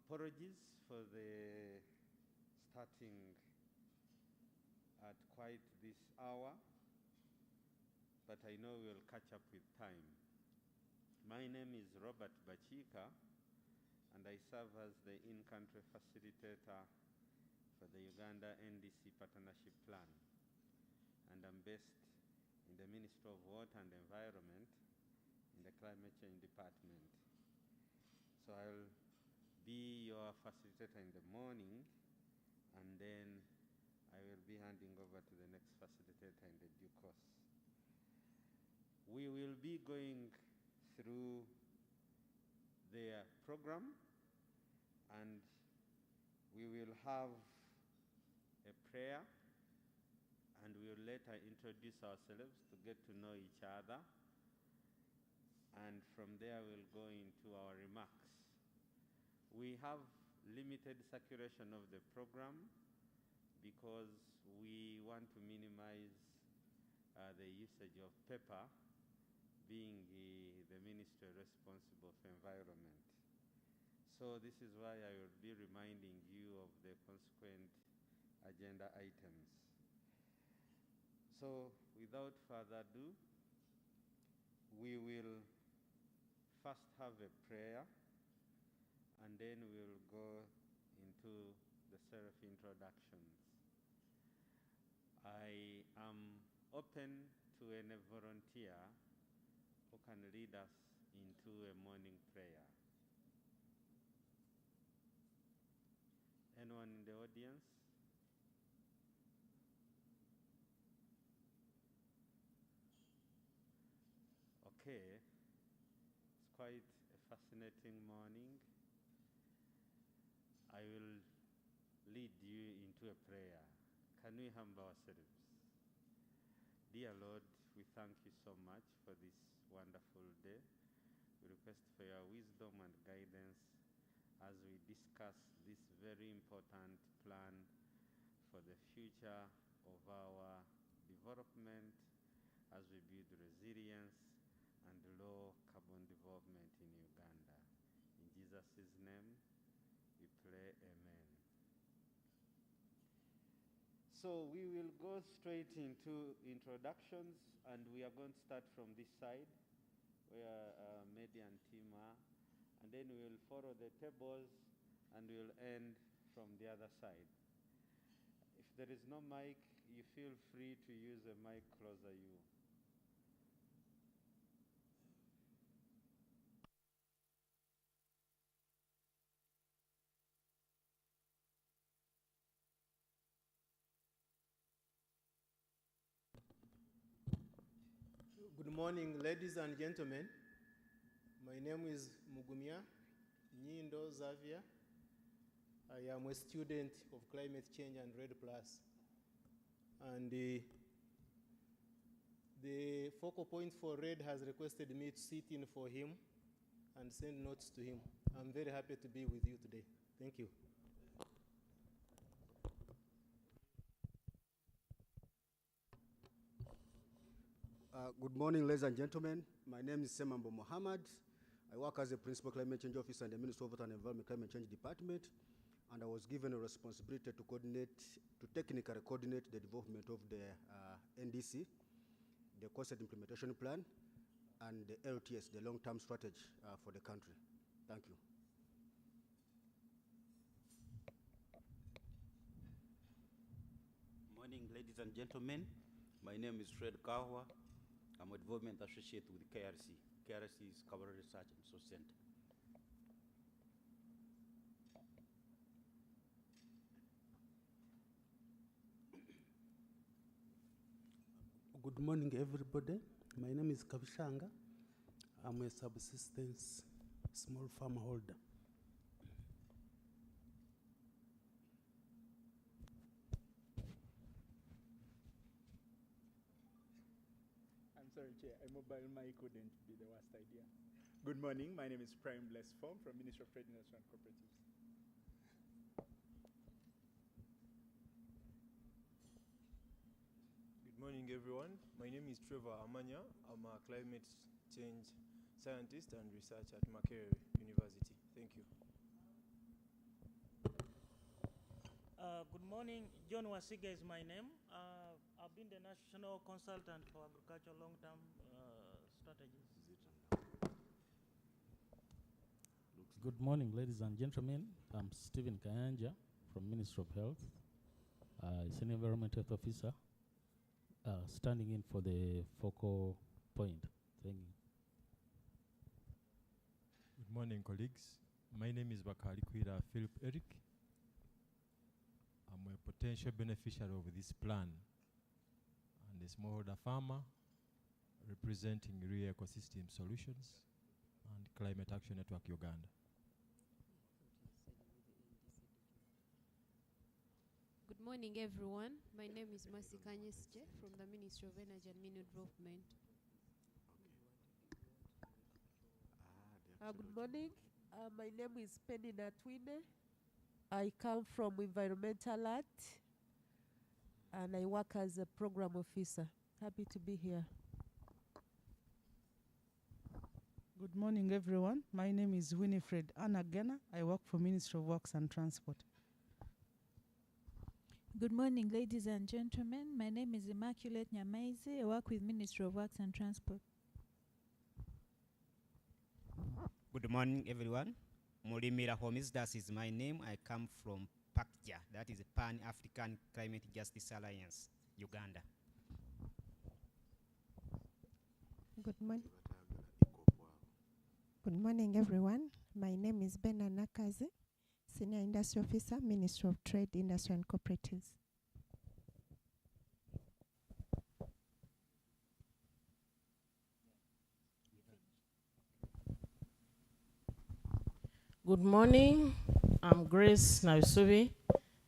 Apologies for the starting at quite this hour, but I know we'll catch up with time. My name is Robert Bachika, and I serve as the in-country facilitator for the Uganda NDC Partnership Plan. And I'm based in the Ministry of Water and Environment in the Climate Change Department. So I'll be your facilitator in the morning, and then I will be handing over to the next facilitator in the due course. We will be going through their program, and we will have a prayer, and we will later introduce ourselves to get to know each other, and from there we'll go into our remarks. We have limited circulation of the program because we want to minimize the usage of paper, being the ministry responsible for environment. So this is why I will be reminding you of the consequent agenda items. So without further ado, we will first have a prayer, and then we'll go into the self-introductions. I am open to any volunteer who can lead us into a morning prayer. Anyone in the audience? Okay, it's quite a fascinating morning. I will lead you into a prayer. Can we humble ourselves? Dear Lord, we thank you so much for this wonderful day. We request for your wisdom and guidance as we discuss this very important plan for the future of our development as we build resilience and low carbon development in Uganda. In Jesus' name, we pray, amen. So we will go straight into introductions, and we are going to start from this side where Mehdi and Tim are, and then we will follow the tables and we'll end from the other side. If there is no mic, you feel free to use a mic closer you. Good morning, ladies and gentlemen. My name is Mugumya Nyindo Xavier. I am a student of Climate Change and Red Plus. And the focal point for Red has requested me to sit in for him and send notes to him. I'm very happy to be with you today. Thank you. Good morning, ladies and gentlemen. My name is Semambo Mohammed. I work as a Principal Climate Change Officer in the Ministry of Water and Environment Climate Change Department, and I was given a responsibility to technically coordinate the development of the NDC, the Concept Implementation Plan, and the LTS, the long-term strategy for the country. Thank you. Morning, ladies and gentlemen. My name is Fred Kahwa. I'm a development associate with KRC. KRC is Cavalry Research and Resource Center. Good morning, everybody. My name is Kavishanga. I'm a subsistence small farm holder. I'm sorry, Chair. A mobile mic wouldn't be the worst idea. Good morning. My name is Prime Bless Form from Ministry of Trade, Industry and Cooperatives. Good morning, everyone. My name is Trevor Amanya. I'm a climate change scientist and researcher at Makerere University. Thank you. morning. John Wasiga is my name. I've been the national consultant for agriculture long-term strategies. Good morning, ladies and gentlemen. I'm Stephen Kayanja from Ministry of Health, Senior Environment Health Officer, standing in for the focal point. Thank you. Good morning, colleagues. My name is Bakari Kwira Philip Eric. I'm a potential beneficiary of this plan and a smallholder farmer representing Rural Ecosystem Solutions and Climate Action Network Uganda. Good morning, everyone. My name is Masi Kanyesche from the Ministry of Energy and Mineral Development. Good morning. My name is Penny Natwine. I come from Environmental Art and I work as a program officer. Happy to be here. Good morning, everyone. My name is Winifred Anagena. I work for Ministry of Works and Transport. Good morning, ladies and gentlemen. My name is Immaculate Nyamaizi. I work with Ministry of Works and Transport. Good morning, everyone. Molimira Homisdas is my name. I come from PACJA, that is a Pan-African Climate Justice Alliance, Uganda. Good morning. Good morning, everyone. My name is Bena Nakazi, Senior Industry Officer, Ministry of Trade, Industry and Cooperatives. Good morning. I'm Grace Naisubi,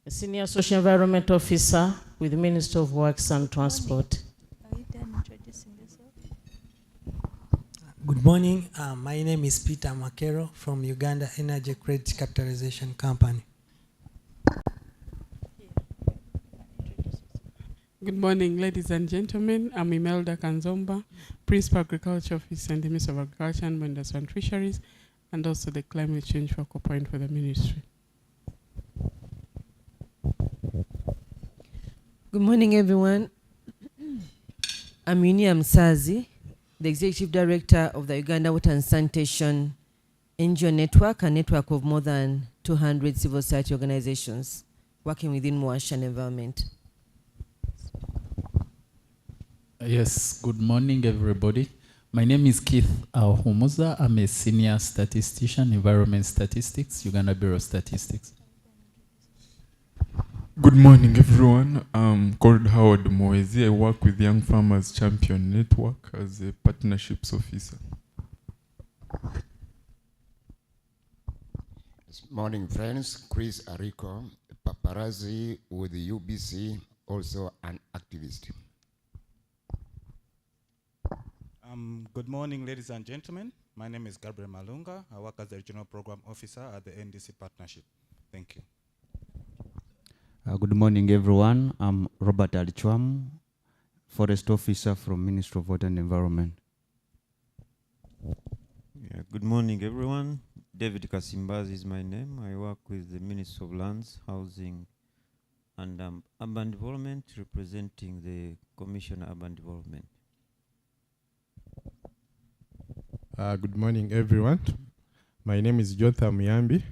a Senior Social Environment Officer with the Ministry of Works and Transport. Are you done introducing yourself? Good morning. My name is Peter Makero from Uganda Energy Credit Capitalization Company. Good morning, ladies and gentlemen. I'm Imelda Kanzomba, Principal Agriculture Officer in the Ministry of Agriculture and Industry and Fisheries, and also the Climate Change Focal Point for the Ministry. Good morning, everyone. I'm Unia Msazi, the Executive Director of the Uganda Water and Sanitation NGO Network, a network of more than 200 civil society organizations working within Moashan environment. Yes, good morning, everybody. My name is Keith Humuza. I'm a senior statistician, environment statistics, Uganda Bureau of Statistics. Good morning, everyone. I'm called Howard Moezi. I work with Young Farmers Champion Network as a partnerships officer. Morning, friends. Chris Arico, paparazzi with the UBC, also an activist. Good morning, ladies and gentlemen. My name is Gabriel Malunga. I work as the Regional Program Officer at the NDC Partnership. Thank you. Good morning, everyone. I'm Robert Alichwam, Forest Officer from Ministry of Water and Environment. Yeah, good morning, everyone. David Kasimbaz is my name. I work with the Ministry of Lands, Housing and Urban Development, representing the Commission on Urban Development. Good morning, everyone. My name is Jotham Yambi.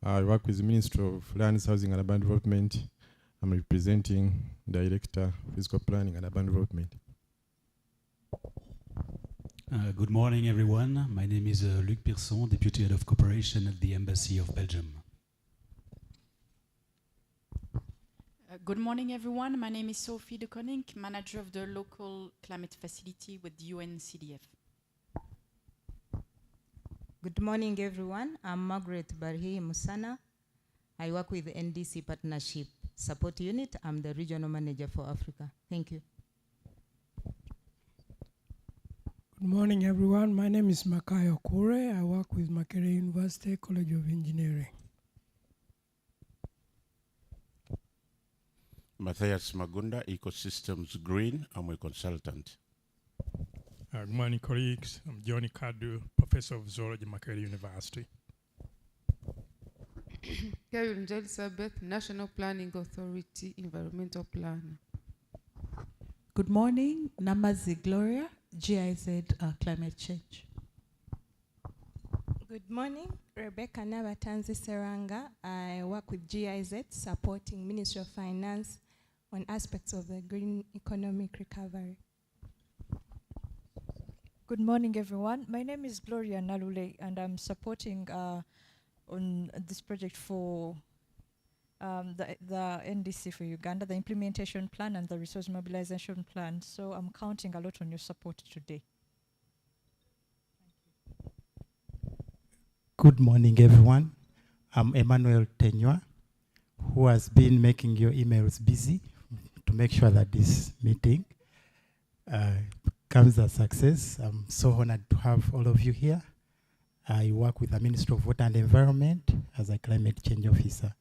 I work with the Ministry of Lands, Housing and Urban Development. I'm representing Director, Physical Planning and Urban Development. Good morning, everyone. My name is Luc Pierson, Deputy Head of Cooperation at the Embassy of Belgium. Good morning, everyone. My name is Sophie de Koning, Manager of the Local Climate Facility with the UNCDF. Good morning, everyone. I'm Margaret Barhi Musana. I work with the NDC Partnership Support Unit. I'm the Regional Manager for Africa. Thank you. Good morning, everyone. My name is Makai Okure. I work with Makerere University College of Engineering. Matthias Magunda, Ecosystems Green. I'm a consultant. Good morning, colleagues. I'm Johnny Kadu, Professor of Zoology, Makerere University. Kayunja Elizabeth, National Planning Authority, Environmental Planner. Good morning, Namazi Gloria, GIZ Climate Change. Good morning, Rebecca Nabatanzi Seranga. I work with GIZ supporting Ministry of Finance on aspects of the green economic recovery. Good morning, everyone. My name is Gloria Nalule, and I'm supporting on this project for the NDC for Uganda, the implementation plan and the resource mobilization plan. So I'm counting a lot on your support today. Good morning, everyone. I'm Emmanuel Tenywa, who has been making your emails busy to make sure that this meeting comes a success. I'm so honored to have all of you here. I work with the Ministry of Water and Environment as a climate change officer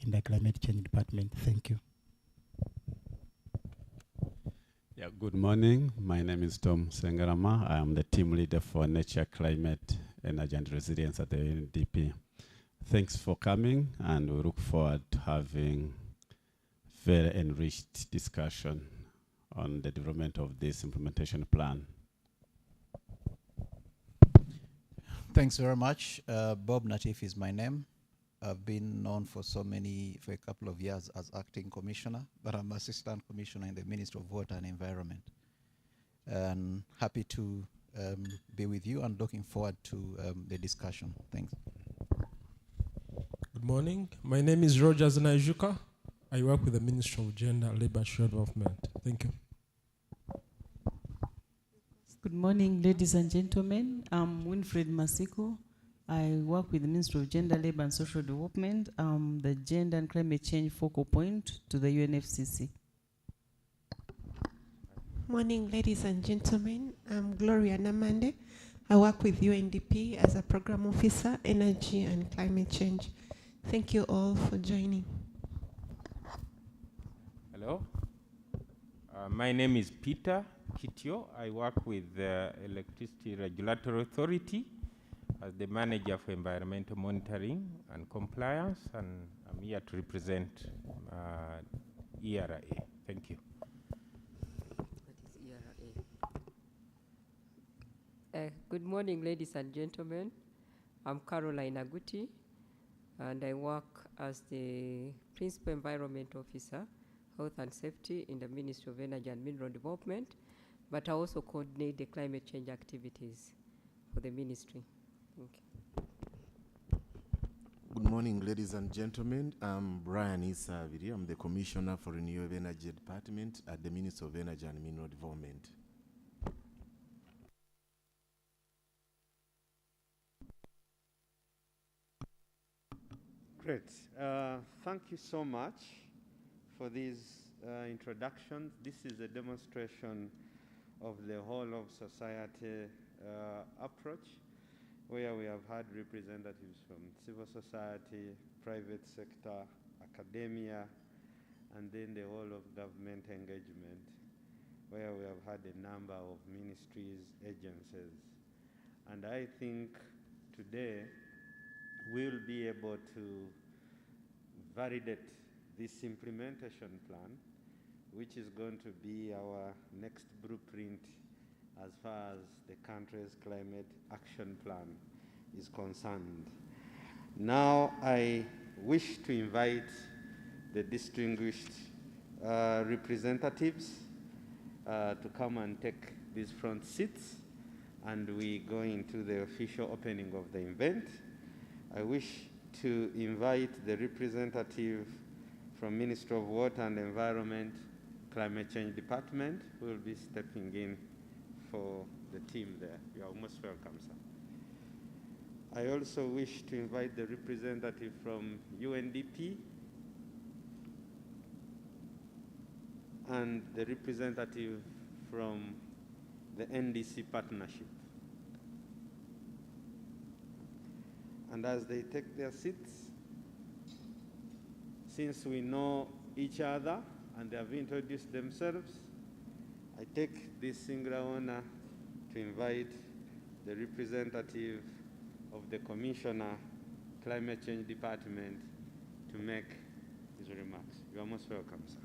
in the climate change department. Thank you. Yeah, good morning. My name is Tom Sengarama. I am the team leader for nature, climate, energy and resilience at the NDP. Thanks for coming, and we look forward to having very enriched discussion on the development of this implementation plan. Thanks very much. Bob Natif is my name. I've been known for a couple of years as acting commissioner, but I'm assistant commissioner in the Ministry of Water and Environment. And happy to be with you and looking forward to the discussion. Thanks. Good morning. My name is Roger Zanajuka. I work with the Ministry of Gender, Labour and Social Development. Thank you. Good morning, ladies and gentlemen. I'm Winfred Masiko. I work with the Ministry of Gender, Labour and Social Development, the Gender and Climate Change focal point to the UNFCCC. Morning, ladies and gentlemen. I'm Gloria Namande. I work with UNDP as a Program Officer, Energy and Climate Change. Thank you all for joining. Hello. My name is Peter Kitio. I work with the Electricity Regulatory Authority as the Manager for Environmental Monitoring and Compliance, and I'm here to represent ERA. Thank you. Good morning, ladies and gentlemen. I'm Caroline Aguti, and I work as the Principal Environment Officer, Health and Safety in the Ministry of Energy and Mineral Development, but I also coordinate the climate change activities for the ministry. Thank you. Good morning, ladies and gentlemen. I'm Brian Isaviri. I'm the Commissioner for Renewable Energy Department at the Ministry of Energy and Mineral Development. Great. Thank you so much for these introductions. This is a demonstration of the whole of society approach, where we have had representatives from civil society, private sector, academia, and then the whole of government engagement, where we have had a number of ministries, agencies. And I think today we'll be able to validate this implementation plan, which is going to be our next blueprint as far as the country's climate action plan is concerned. Now I wish to invite the distinguished representatives to come and take these front seats, and we go into the official opening of the event. I wish to invite the representative from Ministry of Water and Environment, Climate Change Department, who will be stepping in for the team there. You are most welcome, sir. I also wish to invite the representative from UNDP and the representative from the NDC partnership. And as they take their seats, since we know each other and they have introduced themselves, I take this singular honor to invite the representative of the Commissioner, Climate Change Department, to make his remarks. You are most welcome, sir.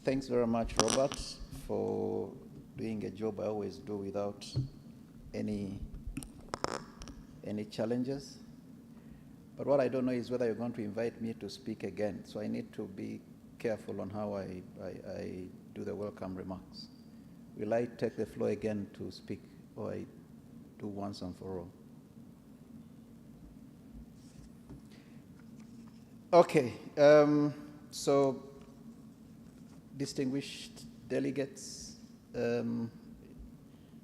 Thanks very much, Robert, for doing a job I always do without any challenges. But what I don't know is whether you're going to invite me to speak again. So I need to be careful on how I do the welcome remarks. Will I take the floor again to speak, or I do once and for all? Okay, so distinguished delegates, the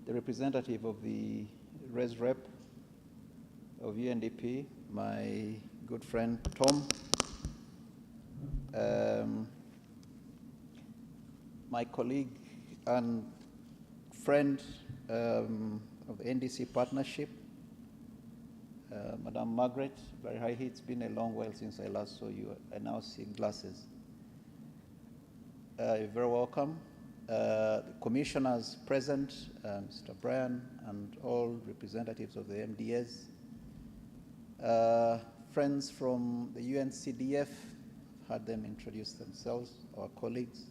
representative of the Res Rep of UNDP, my good friend Tom, my colleague and friend of the NDC partnership, Madam Margaret Barihi. It's been a long while since I last saw you. I now see glasses. You're very welcome. The commissioners present, Mr. Brian, and all representatives of the MDAs. Friends from the UNCDF, had them introduce themselves, our colleagues.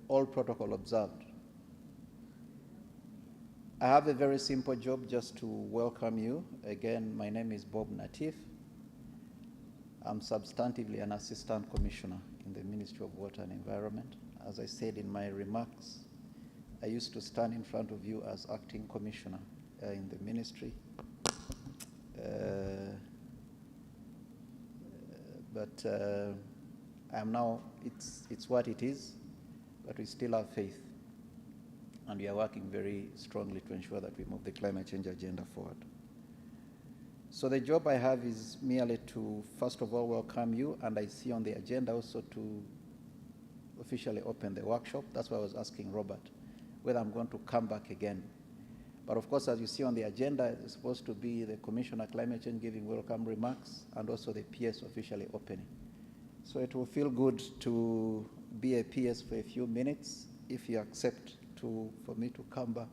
All protocol observed. I have a very simple job, just to welcome you. Again, my name is Bob Natif. I'm substantively an assistant commissioner in the Ministry of Water and Environment. As I said in my remarks, I used to stand in front of you as acting commissioner in the ministry. But I'm now, it's what it is, but we still have faith. And we are working very strongly to ensure that we move the climate change agenda forward. So the job I have is merely to, first of all, welcome you, and I see on the agenda also to officially open the workshop. That's why I was asking Robert whether I'm going to come back again. But of course, as you see on the agenda, it's supposed to be the Commissioner of Climate Change giving welcome remarks and also the PS officially opening. So it will feel good to be a PS for a few minutes if you accept for me to come back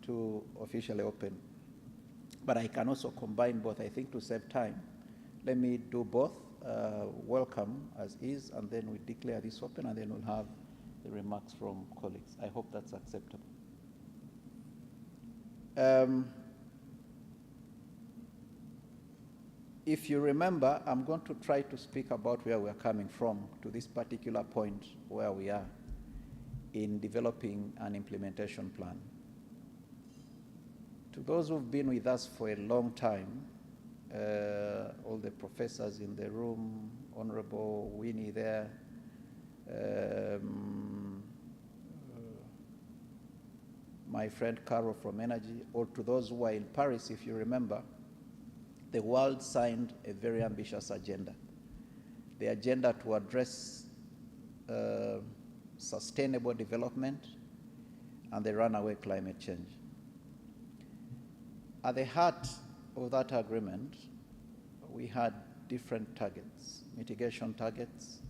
to officially open. But I can also combine both, I think, to save time. Let me do both, welcome as is, and then we declare this open, and then we'll have the remarks from colleagues. I hope that's acceptable. If you remember, I'm going to try to speak about where we're coming from to this particular point where we are in developing an implementation plan. To those who've been with us for a long time, all the professors in the room, Honorable Winnie there, my friend Carol from Energy, or to those who are in Paris, if you remember, the world signed a very ambitious agenda. The agenda to address sustainable development and the runaway climate change. At the heart of that agreement, we had different targets, mitigation targets,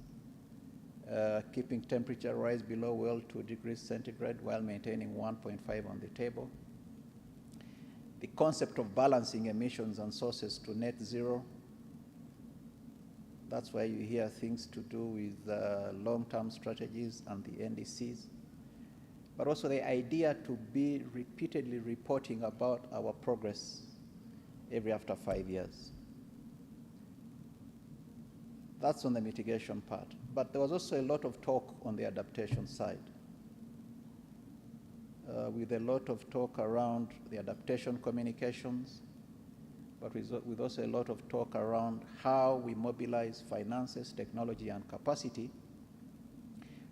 keeping temperature rise below well 2 degrees centigrade while maintaining 1.5 on the table. The concept of balancing emissions and sources to net zero. That's why you hear things to do with long-term strategies and the NDCs. But also the idea to be repeatedly reporting about our progress every after 5 years. That's on the mitigation part. But there was also a lot of talk on the adaptation side, with a lot of talk around the adaptation communications, but with also a lot of talk around how we mobilize finances, technology, and capacity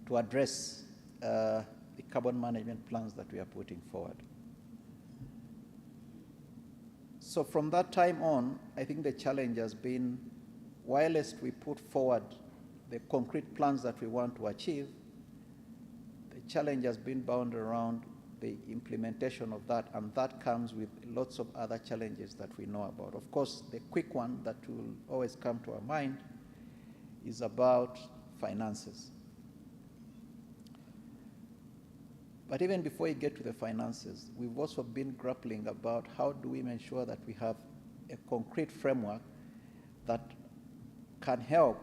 to address the carbon management plans that we are putting forward. So from that time on, I think the challenge has been, whilst we put forward the concrete plans that we want to achieve, the challenge has been bound around the implementation of that, and that comes with lots of other challenges that we know about. Of course, the quick one that will always come to our mind is about finances. But even before you get to the finances, we've also been grappling about how do we ensure that we have a concrete framework that can help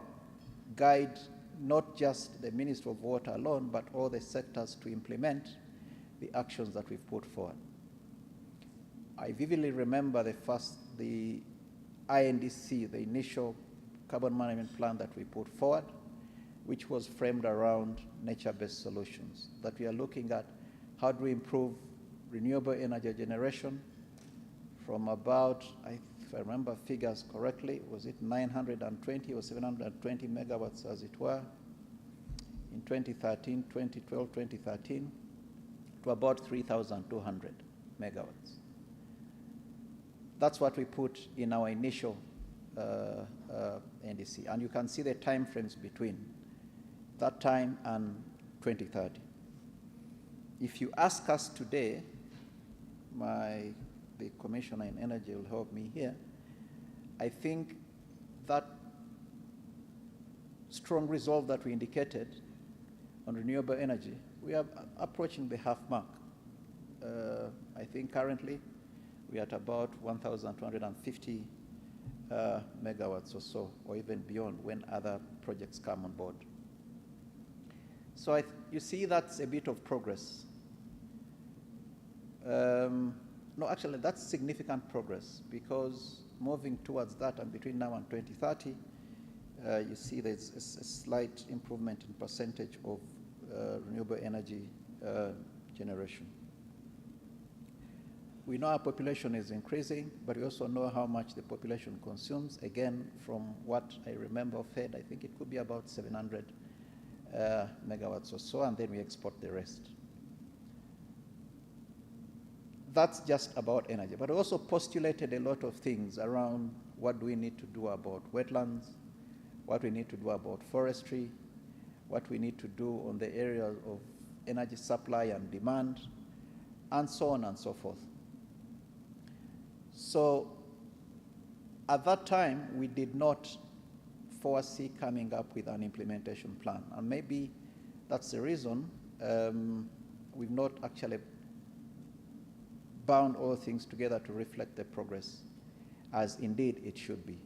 guide not just the Ministry of Water alone, but all the sectors to implement the actions that we've put forward. I vividly remember the INDC, the initial carbon management plan that we put forward, which was framed around nature-based solutions, that we are looking at how do we improve renewable energy generation from about, if I remember figures correctly, was it 920 or 720 megawatts as it were in 2013, 2012, 2013, to about 3,200 megawatts. That's what we put in our initial NDC. And you can see the time frames between that time and 2030. If you ask us today, the Commissioner in Energy will help me here, I think that strong resolve that we indicated on renewable energy, we are approaching the half mark. I think currently we are at about 1,250 megawatts or so, or even beyond when other projects come on board. So you see that's a bit of progress. No, actually that's significant progress, because moving towards that and between now and 2030, you see there's a slight improvement in percentage of renewable energy generation. We know our population is increasing, but we also know how much the population consumes. Again, from what I remember of head, I think it could be about 700 megawatts or so, and then we export the rest. That's just about energy, but we also postulated a lot of things around what do we need to do about wetlands, what we need to do about forestry, what we need to do on the area of energy supply and demand, and so on and so forth. So at that time, we did not foresee coming up with an implementation plan. And maybe that's the reason we've not actually bound all things together to reflect the progress as indeed it should be.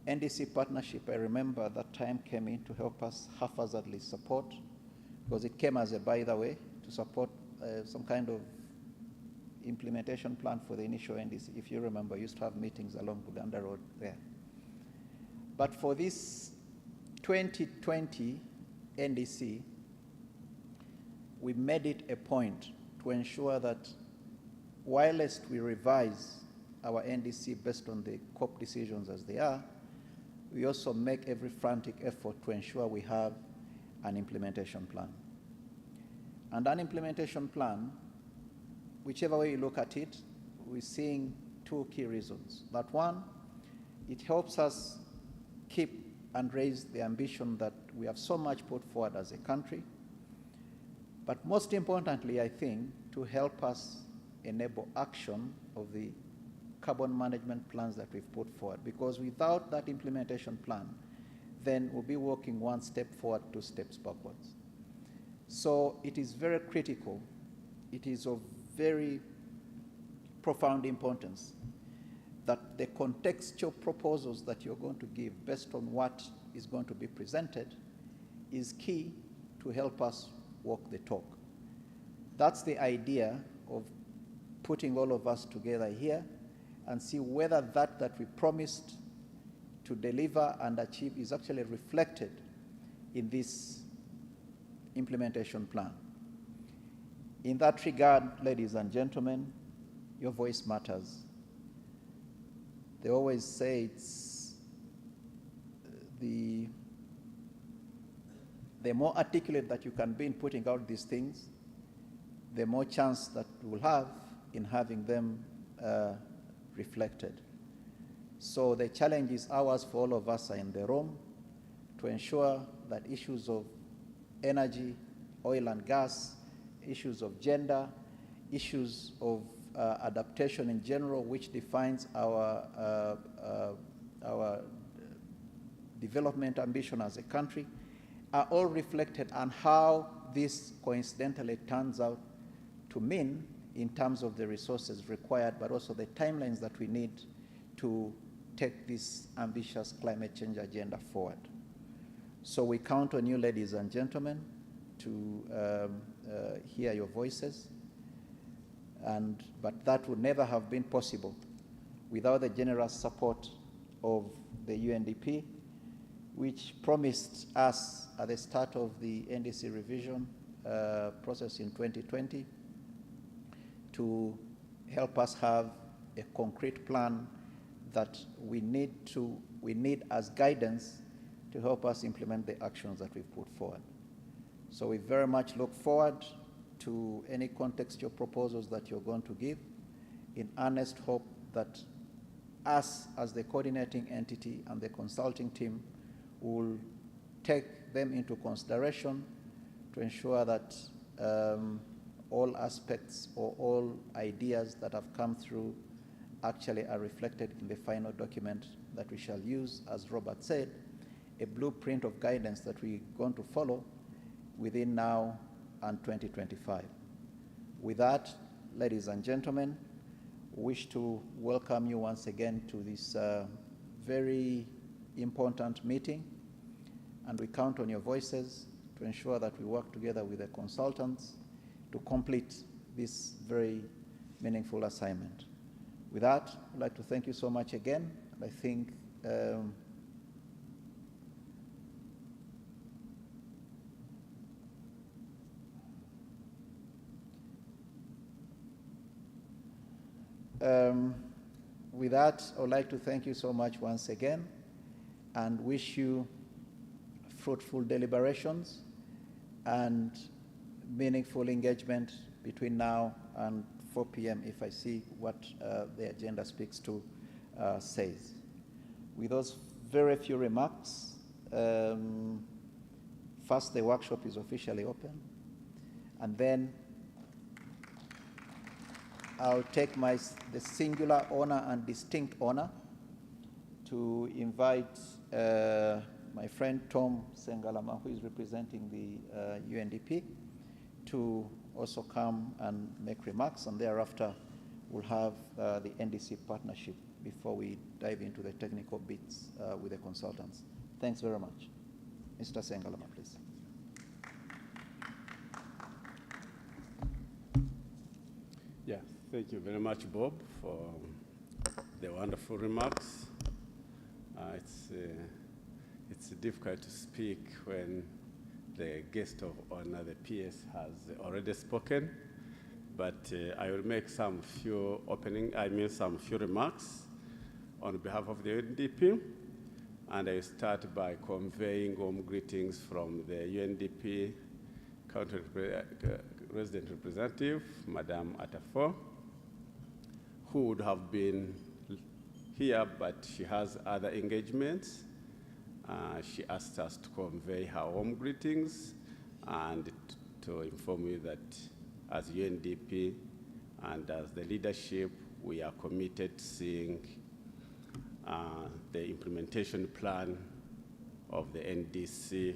NDC partnership, I remember that time came in to help us haphazardly support, because it came as a by the way, to support some kind of implementation plan for the initial NDC. If you remember, we used to have meetings along Uganda Road there. But for this 2020 NDC, we made it a point to ensure that whilst we revise our NDC based on the COP decisions as they are, we also make every frantic effort to ensure we have an implementation plan. And an implementation plan, whichever way you look at it, we're seeing two key reasons. That one, it helps us keep and raise the ambition that we have so much put forward as a country, but most importantly, I think, to help us enable action of the carbon management plans that we've put forward, because without that implementation plan, then we'll be walking one step forward, two steps backwards. So it is very critical, it is of very profound importance that the contextual proposals that you're going to give based on what is going to be presented is key to help us walk the talk. That's the idea of putting all of us together here and see whether that we promised to deliver and achieve is actually reflected in this implementation plan. In that regard, ladies and gentlemen, your voice matters. They always say it's the more articulate that you can be in putting out these things, the more chance that you will have in having them reflected. So the challenge is ours for all of us are in the room to ensure that issues of energy, oil and gas, issues of gender, issues of adaptation in general, which defines our development ambition as a country, are all reflected on how this coincidentally turns out mean in terms of the resources required, but also the timelines that we need to take this ambitious climate change agenda forward. So we count on you, ladies and gentlemen, to hear your voices. But that would never have been possible without the generous support of the UNDP, which promised us at the start of the NDC revision process in 2020 to help us have a concrete plan that we need as guidance to help us implement the actions that we've put forward. So we very much look forward to any contextual proposals that you're going to give, in earnest hope that us as the coordinating entity and the consulting team will take them into consideration to ensure that all aspects or all ideas that have come through actually are reflected in the final document that we shall use, as Robert said, a blueprint of guidance that we're going to follow within now and 2025. With that, ladies and gentlemen, wish to welcome you once again to this very important meeting, and we count on your voices to ensure that we work together with the consultants to complete this very meaningful assignment. With that, I'd like to thank you so much again. And I think with that, I would like to thank you so much once again and wish you fruitful deliberations and meaningful engagement between now and 4 p.m. if I see what the agenda speaks to says. With those very few remarks, first the workshop is officially open, and then I'll take the singular honor and distinct honor to invite my friend Tom Sengalama, who is representing the UNDP, to also come and make remarks, and thereafter we'll have the NDC partnership before we dive into the technical bits with the consultants. Thanks very much. Mr. Sengalama, please. Yeah, thank you very much, Bob, for the wonderful remarks. It's difficult to speak when the guest of honor, the PS, has already spoken, but I will make some few remarks on behalf of the UNDP, and I start by conveying warm greetings from the UNDP Country Resident Representative, Madame Atafo, who would have been here, but she has other engagements. She asked us to convey her warm greetings and to inform you that as UNDP and as the leadership, we are committed to seeing the implementation plan of the NDC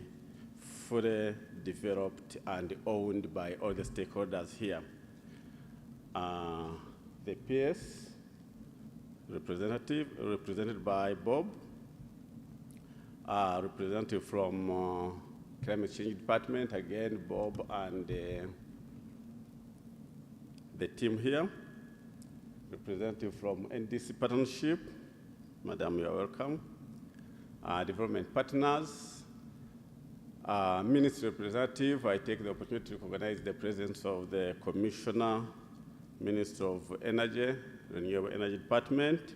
fully developed and owned by all the stakeholders here. The PS represented by Bob, representative from Climate Change Department, again, Bob and the team here. Representative from NDC Partnership, Madam, you are welcome. Development partners, Ministry representative, I take the opportunity to recognize the presence of the Commissioner, Minister of Energy, Renewable Energy Department,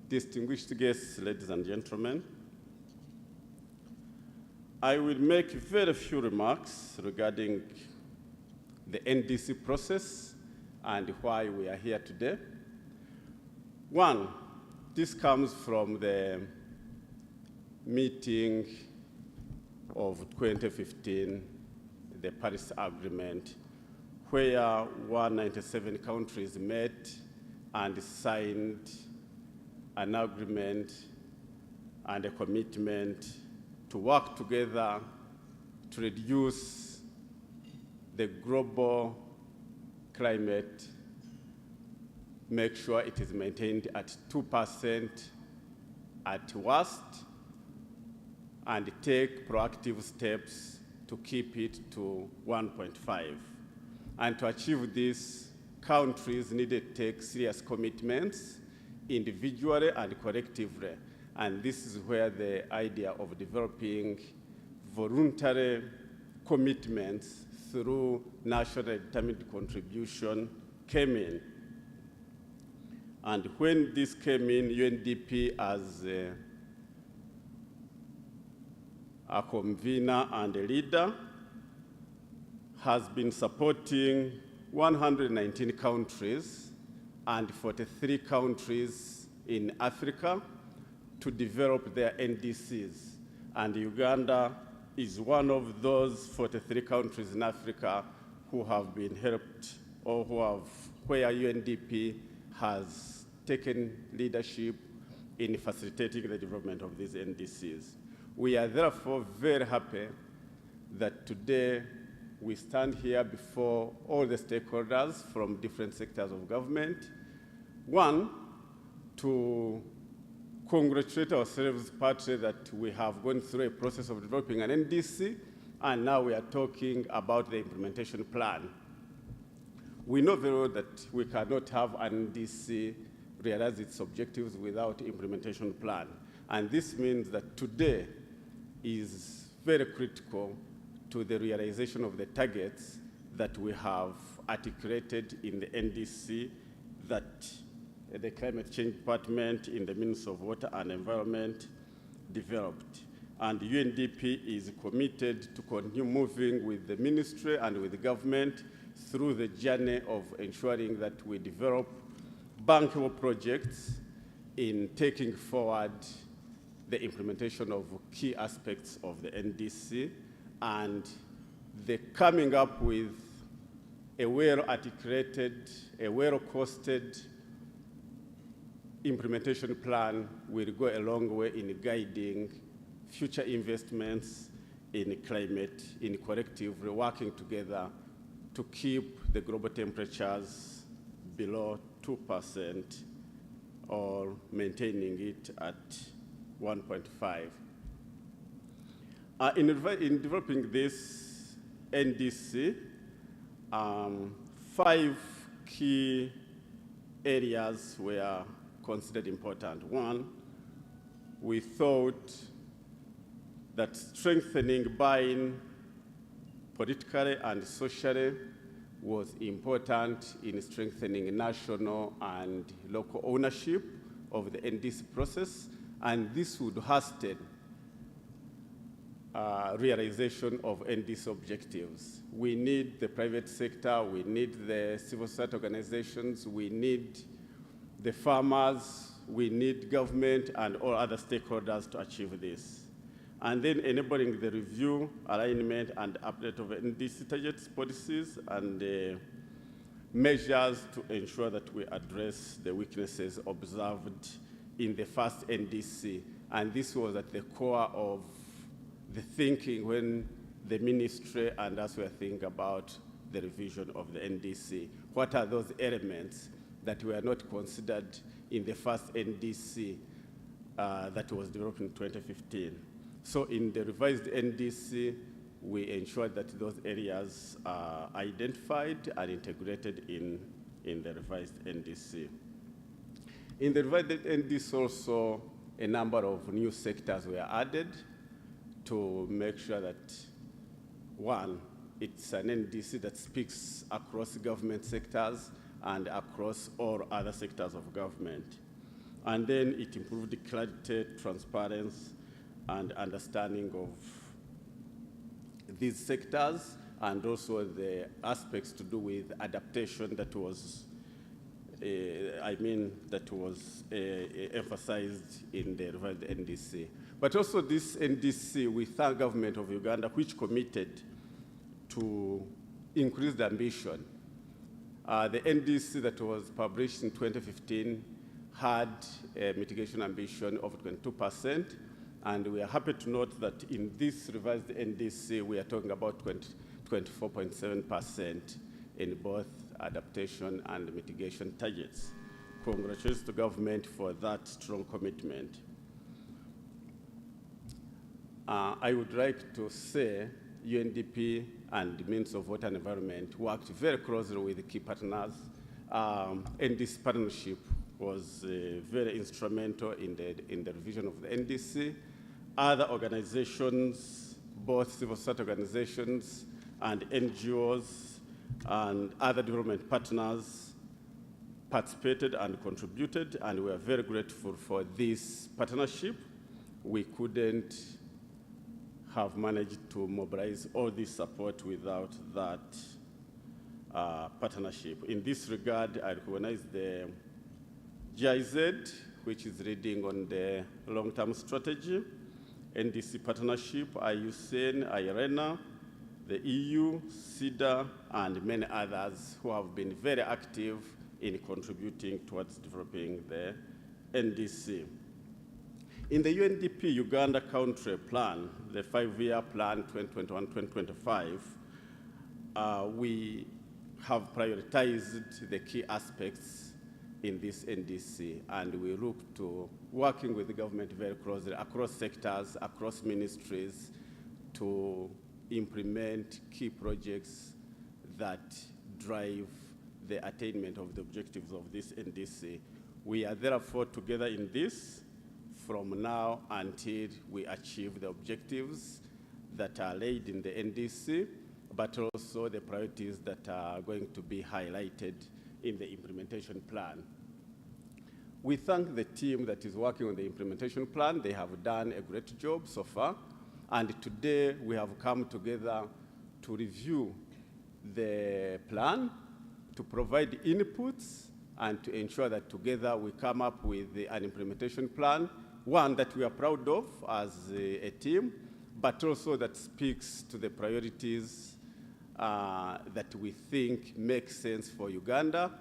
distinguished guests, ladies and gentlemen. I will make very few remarks regarding the NDC process and why we are here today. One, this comes from the meeting of 2015, the Paris Agreement, where 197 countries met and signed an agreement and a commitment to work together to reduce the global climate, make sure it is maintained at 2% at worst, and take proactive steps to keep it to 1.5. And to achieve this, countries needed to take serious commitments individually and collectively. And this is where the idea of developing voluntary commitments through nationally determined contribution came in. And when this came in, UNDP as a convener and a leader has been supporting 119 countries and 43 countries in Africa to develop their NDCs. And Uganda is one of those 43 countries in Africa who have been helped, or where UNDP has taken leadership in facilitating the development of these NDCs. We are therefore very happy that today we stand here before all the stakeholders from different sectors of government. One, to congratulate ourselves partly that we have gone through a process of developing an NDC, and now we are talking about the implementation plan. We know very well that we cannot have an NDC realize its objectives without implementation plan. And this means that today is very critical to the realization of the targets that we have articulated in the NDC that the Climate Change Department in the Ministry of Water and Environment developed. And UNDP is committed to continue moving with the ministry and with the government through the journey of ensuring that we develop bankable projects in taking forward the implementation of key aspects of the NDC and the coming up with a well-articulated, a well-costed implementation plan will go a long way in guiding future investments in climate, in collectively working together to keep the global temperatures below 2% or maintaining it at 1.5. In developing this NDC, 5 key areas were considered important. One, we thought that strengthening buy-in politically and socially was important in strengthening national and local ownership of the NDC process, and this would hasten realization of NDC objectives. We need the private sector, we need the civil society organizations, we need the farmers, we need government and all other stakeholders to achieve this. And then enabling the review, alignment, and update of NDC targets, policies, and measures to ensure that we address the weaknesses observed in the first NDC. And this was at the core of the thinking when the ministry and us were thinking about the revision of the NDC. What are those elements that were not considered in the first NDC that was developed in 2015? So in the revised NDC, we ensured that those areas are identified and integrated in the revised NDC. In the revised NDC also, a number of new sectors were added to make sure that, one, it's an NDC that speaks across government sectors and across all other sectors of government. And then it improved the clarity, transparency, and understanding of these sectors, and also the aspects to do with adaptation that was, emphasized in the revised NDC. But also this NDC, we thank government of Uganda, which committed to increase the ambition. The NDC that was published in 2015 had a mitigation ambition of 22%, and we are happy to note that in this revised NDC, we are talking about 24.7% in both adaptation and mitigation targets. Congratulations to government for that strong commitment. I would like to say UNDP and the Ministry of Water and Environment worked very closely with the key partners. And this partnership was very instrumental in the revision of the NDC. Other organizations, both civil society organizations and NGOs and other development partners participated and contributed, and we are very grateful for this partnership. We couldn't have managed to mobilize all this support without that partnership. In this regard, I recognize the GIZ, which is leading on the long-term strategy, NDC partnership, IUCN, IRENA, the EU, CEDA, and many others who have been very active in contributing towards developing the NDC. In the UNDP Uganda country plan, the 5-year plan 2021-2025, we have prioritized the key aspects in this NDC, and we look to working with the government very closely across sectors, across ministries, to implement key projects that drive the attainment of the objectives of this NDC. We are therefore together in this from now until we achieve the objectives that are laid in the NDC, but also the priorities that are going to be highlighted in the implementation plan. We thank the team that is working on the implementation plan. They have done a great job so far. And today we have come together to review the plan, to provide inputs, and to ensure that together we come up with an implementation plan, one that we are proud of as a team, but also that speaks to the priorities that we think make sense for Uganda,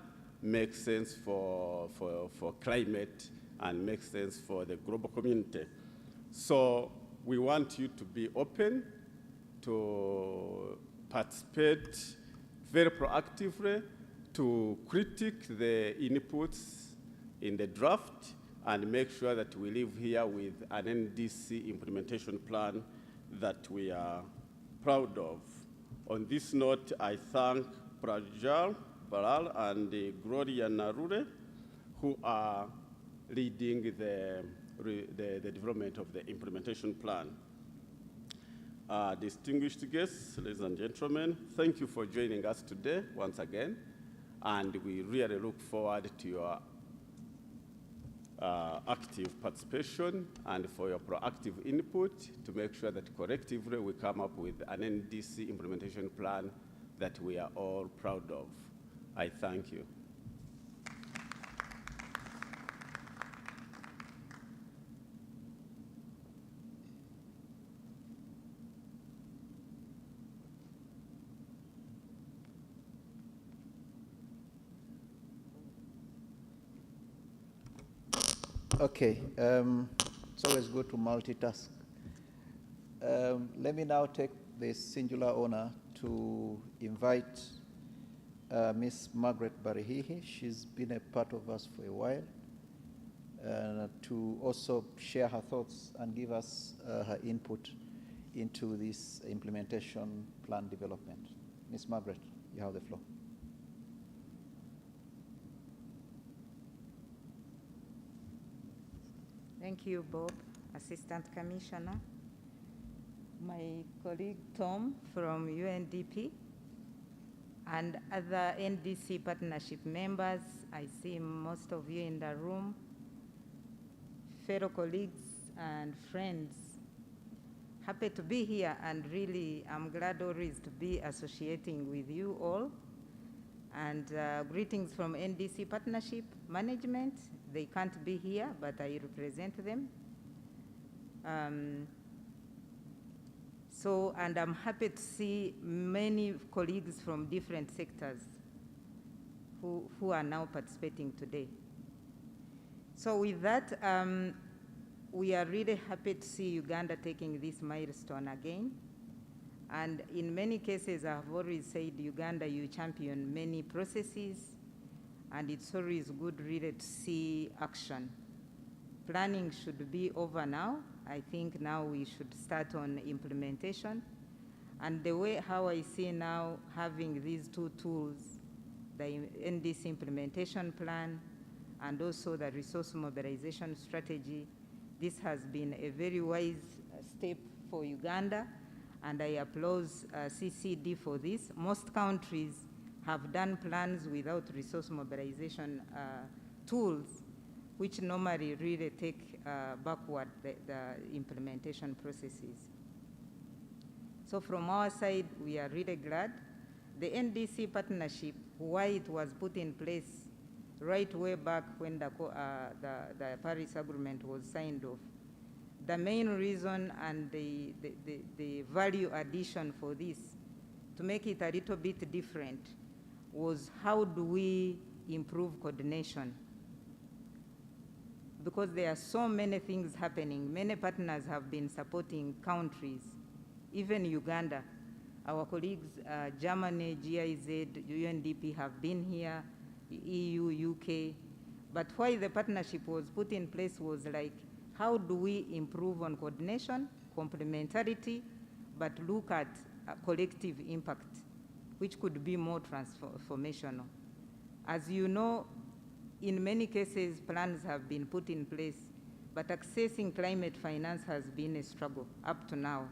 makes sense for climate, and makes sense for the global community. So we want you to be open to participate very proactively, to critique the inputs in the draft, and make sure that we leave here with an NDC implementation plan that we are proud of. On this note, I thank Prajal Baral and Gloria Narure, who are leading the development of the implementation plan. Distinguished guests, ladies and gentlemen, thank you for joining us today once again, and we really look forward to your active participation and for your proactive input to make sure that collectively we come up with an NDC implementation plan that we are all proud of. I thank you. Okay, it's always good to multitask. Let me now take the singular honor to invite Miss Margaret Barihihi. She's been a part of us for a while, to also share her thoughts and give us her input into this implementation plan development. Miss Margaret, you have the floor. Thank you, Bob, Assistant Commissioner. My colleague Tom from UNDP and other NDC partnership members. I see most of you in the room. Fellow colleagues and friends. Happy to be here, and really I'm glad always to be associating with you all. And greetings from NDC Partnership Management. They can't be here, but I represent them. And I'm happy to see many colleagues from different sectors who are now participating today. So with that, we are really happy to see Uganda taking this milestone again. And in many cases, I've always said, Uganda, you champion many processes, and it's always good really to see action. Planning should be over now. I think now we should start on implementation. And the way how I see now having these two tools, the NDC implementation plan and also the resource mobilization strategy, this has been a very wise step for Uganda, and I applaud CCD for this. Most countries have done plans without resource mobilization tools, which normally really take backward the implementation processes. So from our side, we are really glad. The NDC partnership, why it was put in place right way back when the Paris Agreement was signed off, the main reason and the value addition for this, to make it a little bit different, was how do we improve coordination? Because there are so many things happening. Many partners have been supporting countries, even Uganda. Our colleagues, Germany, GIZ, UNDP have been here, EU, UK. But why the partnership was put in place was like, how do we improve on coordination, complementarity, but look at collective impact, which could be more transformational. As you know, in many cases, plans have been put in place, but accessing climate finance has been a struggle up to now.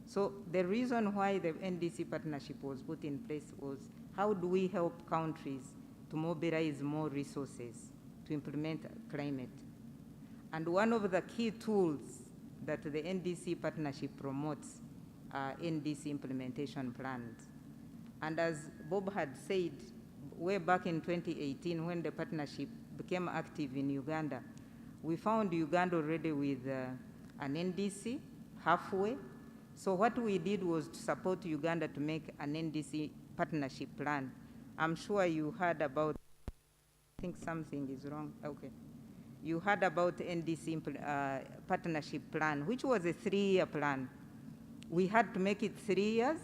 So the reason why the NDC partnership was put in place was, how do we help countries to mobilize more resources to implement climate? And one of the key tools that the NDC partnership promotes are NDC implementation plans. And as Bob had said, way back in 2018, when the partnership became active in Uganda, we found Uganda already with an NDC halfway. So what we did was to support Uganda to make an NDC partnership plan. I'm sure you heard about, I think something is wrong, okay. You heard about NDC partnership plan, which was a 3-year plan. We had to make it 3 years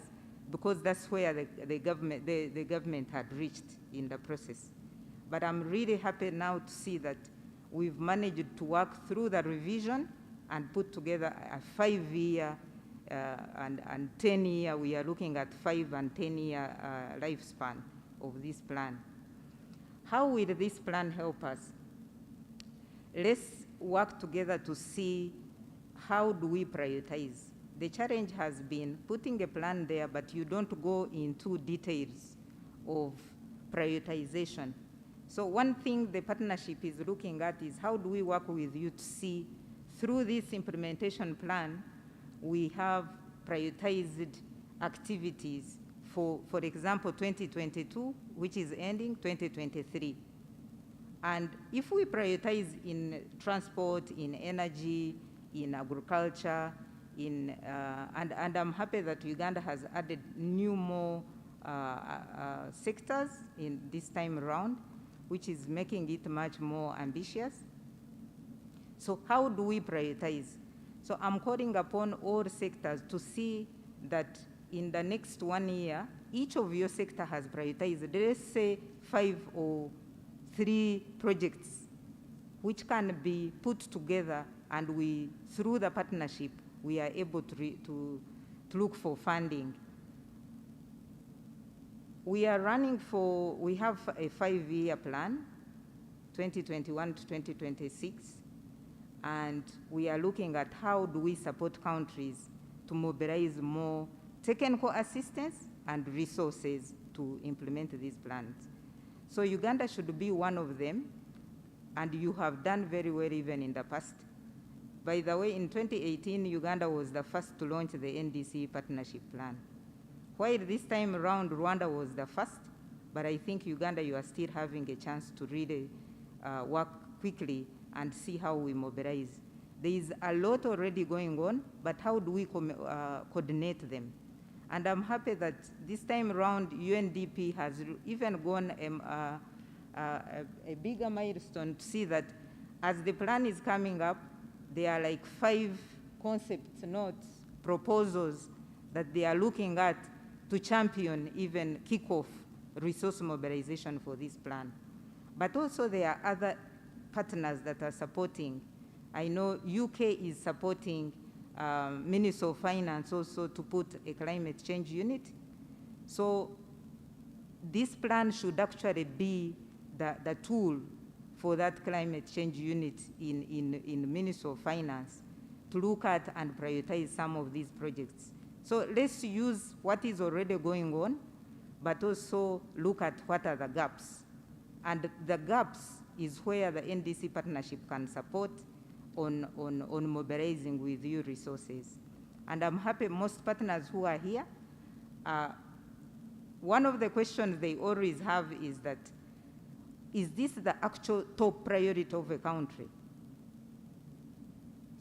because that's where the government had reached in the process. But I'm really happy now to see that we've managed to work through the revision and put together a 5-year and 10-year. We are looking at 5 and 10-year lifespan of this plan. How will this plan help us? Let's work together to see how do we prioritize. The challenge has been putting a plan there, but you don't go into details of prioritization. So one thing the partnership is looking at is, how do we work with you to see through this implementation plan, we have prioritized activities for example, 2022, which is ending, 2023. And if we prioritize in transport, in energy, in agriculture, and I'm happy that Uganda has added more sectors in this time around, which is making it much more ambitious. So how do we prioritize? So I'm calling upon all sectors to see that in the next 1 year, each of your sector has prioritized, let's say 5 or 3 projects, which can be put together, and we, through the partnership, we are able to look for funding. We are running for, we have a 5-year plan, 2021 to 2026, and we are looking at how do we support countries to mobilize more technical assistance and resources to implement these plans. So Uganda should be one of them, and you have done very well even in the past. By the way, in 2018, Uganda was the first to launch the NDC partnership plan. While this time around, Rwanda was the first, but I think Uganda, you are still having a chance to really work quickly and see how we mobilize. There is a lot already going on, but how do we coordinate them? And I'm happy that this time around, UNDP has even gone a bigger milestone to see that as the plan is coming up, there are like 5 concept notes, proposals that they are looking at to champion, even kick off resource mobilization for this plan. But also there are other partners that are supporting. I know UK is supporting Ministry of Finance also to put a climate change unit. So this plan should actually be the tool for that climate change unit in Ministry of Finance to look at and prioritize some of these projects. So let's use what is already going on, but also look at what are the gaps. And the gaps is where the NDC partnership can support on mobilizing with new resources. And I'm happy most partners who are here, one of the questions they always have is that, is this the actual top priority of a country?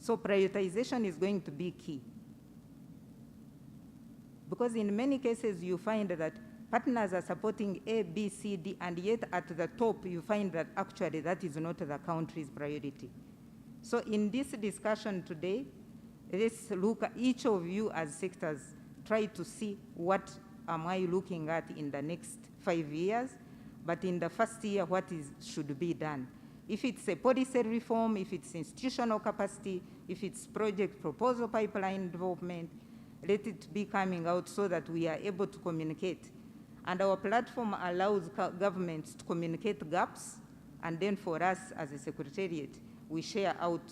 So prioritization is going to be key. Because in many cases you find that partners are supporting A, B, C, D, and yet at the top you find that actually that is not the country's priority. So in this discussion today, let's look at each of you as sectors, try to see what am I looking at in the next 5 years, but in the first year, what should be done. If it's a policy reform, if it's institutional capacity, if it's project proposal pipeline development, let it be coming out so that we are able to communicate. And our platform allows governments to communicate gaps, and then for us as a secretariat, we share out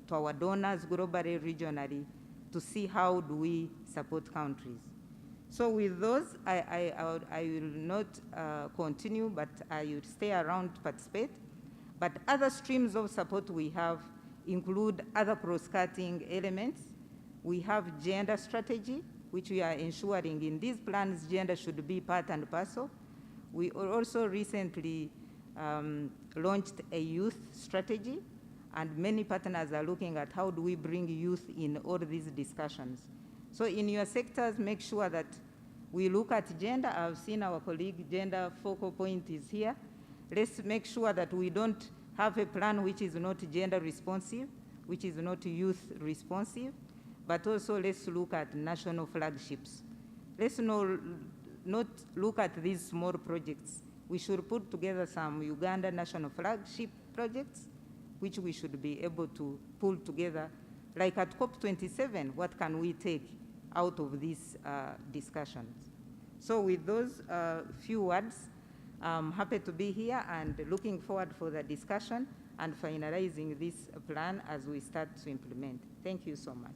to our donors globally, regionally, to see how do we support countries. So with those, I will not continue, but I will stay around to participate. But other streams of support we have include other cross-cutting elements. We have gender strategy, which we are ensuring in these plans, gender should be part and parcel. We also recently launched a youth strategy, and many partners are looking at how do we bring youth in all these discussions. So in your sectors, make sure that we look at gender. I've seen our colleague gender focal point is here. Let's make sure that we don't have a plan which is not gender responsive, which is not youth responsive, but also let's look at national flagships. Let's not look at these small projects. We should put together some Uganda national flagship projects, which we should be able to pull together. Like at COP27, what can we take out of these discussions? So with those few words, I'm happy to be here and looking forward for the discussion and finalizing this plan as we start to implement. Thank you so much.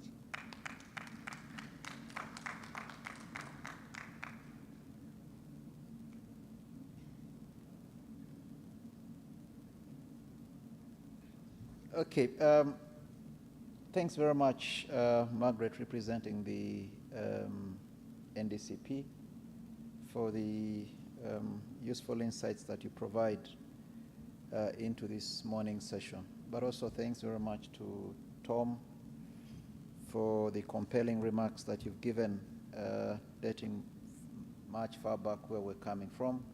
Okay, thanks very much, Margaret, representing the NDCP, for the useful insights that you provide into this morning session. But also thanks very much to Tom for the compelling remarks that you've given, dating much far back where we're coming from,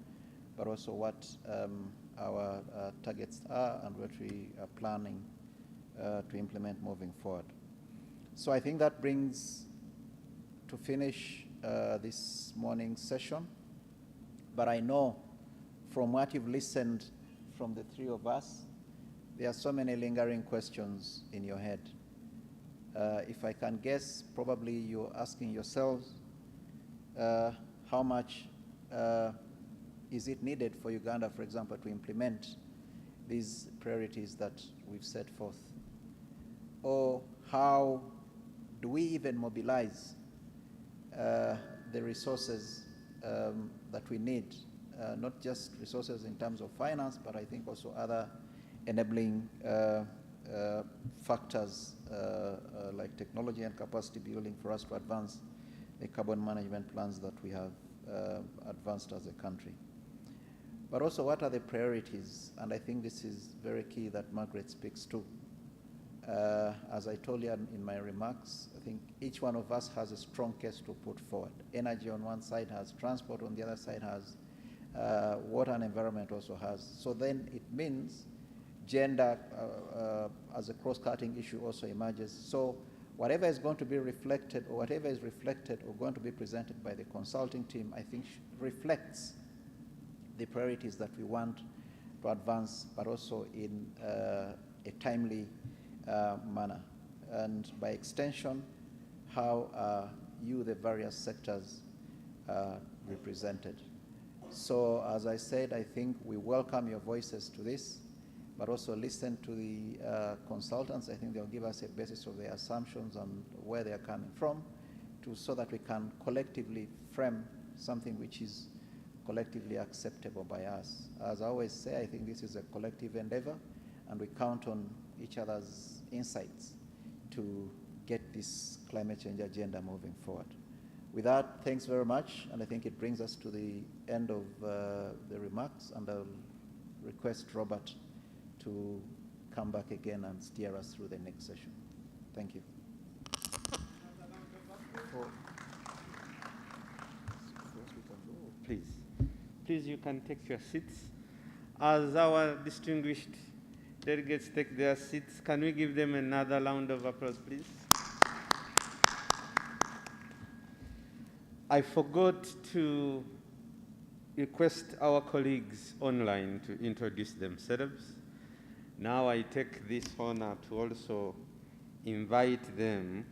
but also what our targets are and what we are planning to implement moving forward. So I think that brings to finish this morning's session. But I know from what you've listened from the three of us, there are so many lingering questions in your head. If I can guess, probably you're asking yourselves, how much is it needed for Uganda, for example, to implement these priorities that we've set forth? Or how do we even mobilize the resources that we need, not just resources in terms of finance, but I think also other enabling factors like technology and capacity building for us to advance the carbon management plans that we have advanced as a country. But also, what are the priorities? And I think this is very key that Margaret speaks to. As I told you in my remarks, I think each one of us has a strong case to put forward. Energy on one side has, transport on the other side has, water and environment also has. So then it means gender as a cross-cutting issue also emerges. So whatever is going to be reflected, or whatever is reflected or going to be presented by the consulting team, I think reflects the priorities that we want to advance, but also in a timely manner. And by extension, how you, the various sectors, represented. So as I said, I think we welcome your voices to this, but also listen to the consultants. I think they'll give us a basis of their assumptions on where they're coming from, so that we can collectively frame something which is collectively acceptable by us. As I always say, I think this is a collective endeavor, and we count on each other's insights to get this climate change agenda moving forward. With that, thanks very much, and I think it brings us to the end of the remarks, and I'll request Robert to come back again and steer us through the next session. Thank you. Please, you can take your seats. As our distinguished delegates take their seats, can we give them another round of applause, please? I forgot to request our colleagues online to introduce themselves. Now I take this honor to also invite them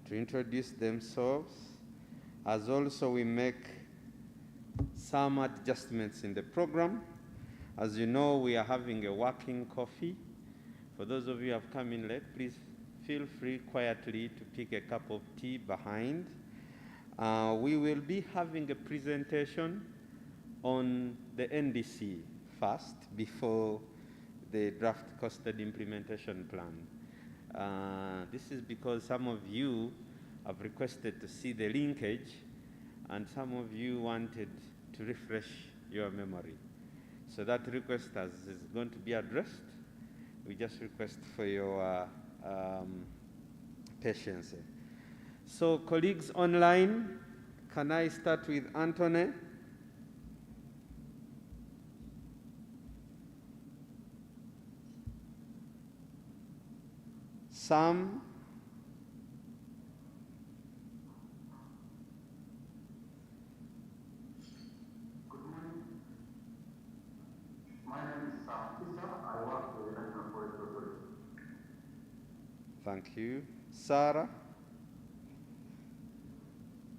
to introduce themselves, as also we make some adjustments in the program. As you know, we are having a working coffee. For those of you who have come in late, please feel free quietly to pick a cup of tea behind. We will be having a presentation on the NDC first, before the draft costed implementation plan. This is because some of you have requested to see the linkage, and some of you wanted to refresh your memory. So that request is going to be addressed. We just request for your patience. So colleagues online, can I start with Anthony? Sam? Good morning. My name is Sam Kisa. I work for the National Forest Authority. Thank you. Sarah?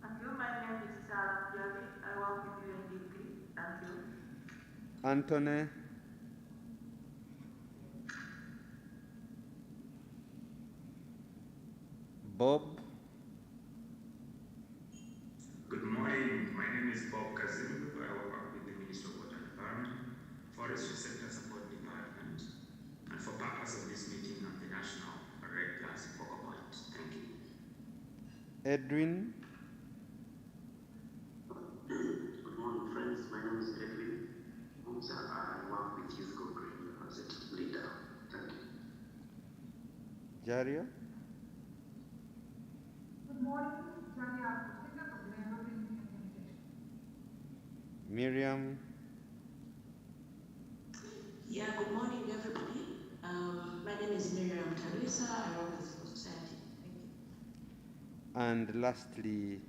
Thank you. My name is Sarah Javi. I work with UNDP. Thank you. Anthony? Bob? Good morning. My name is Bob Kazimbu. I work with the Ministry of Water and Environment, Forestry Sector Support Department, and for purpose of this meeting, I'm the National Red Plus focal point. Thank you. Edwin? Good morning, friends. My name is Edwin Mumsa. I work with Youth Go Green as a team leader. Thank you. Jaria? Good morning, Jaria Kusika from the Nairobi Implementation. Miriam? Yeah, good morning, everybody. My name is Miriam Talisa. I work with civil society. Thank you. And lastly,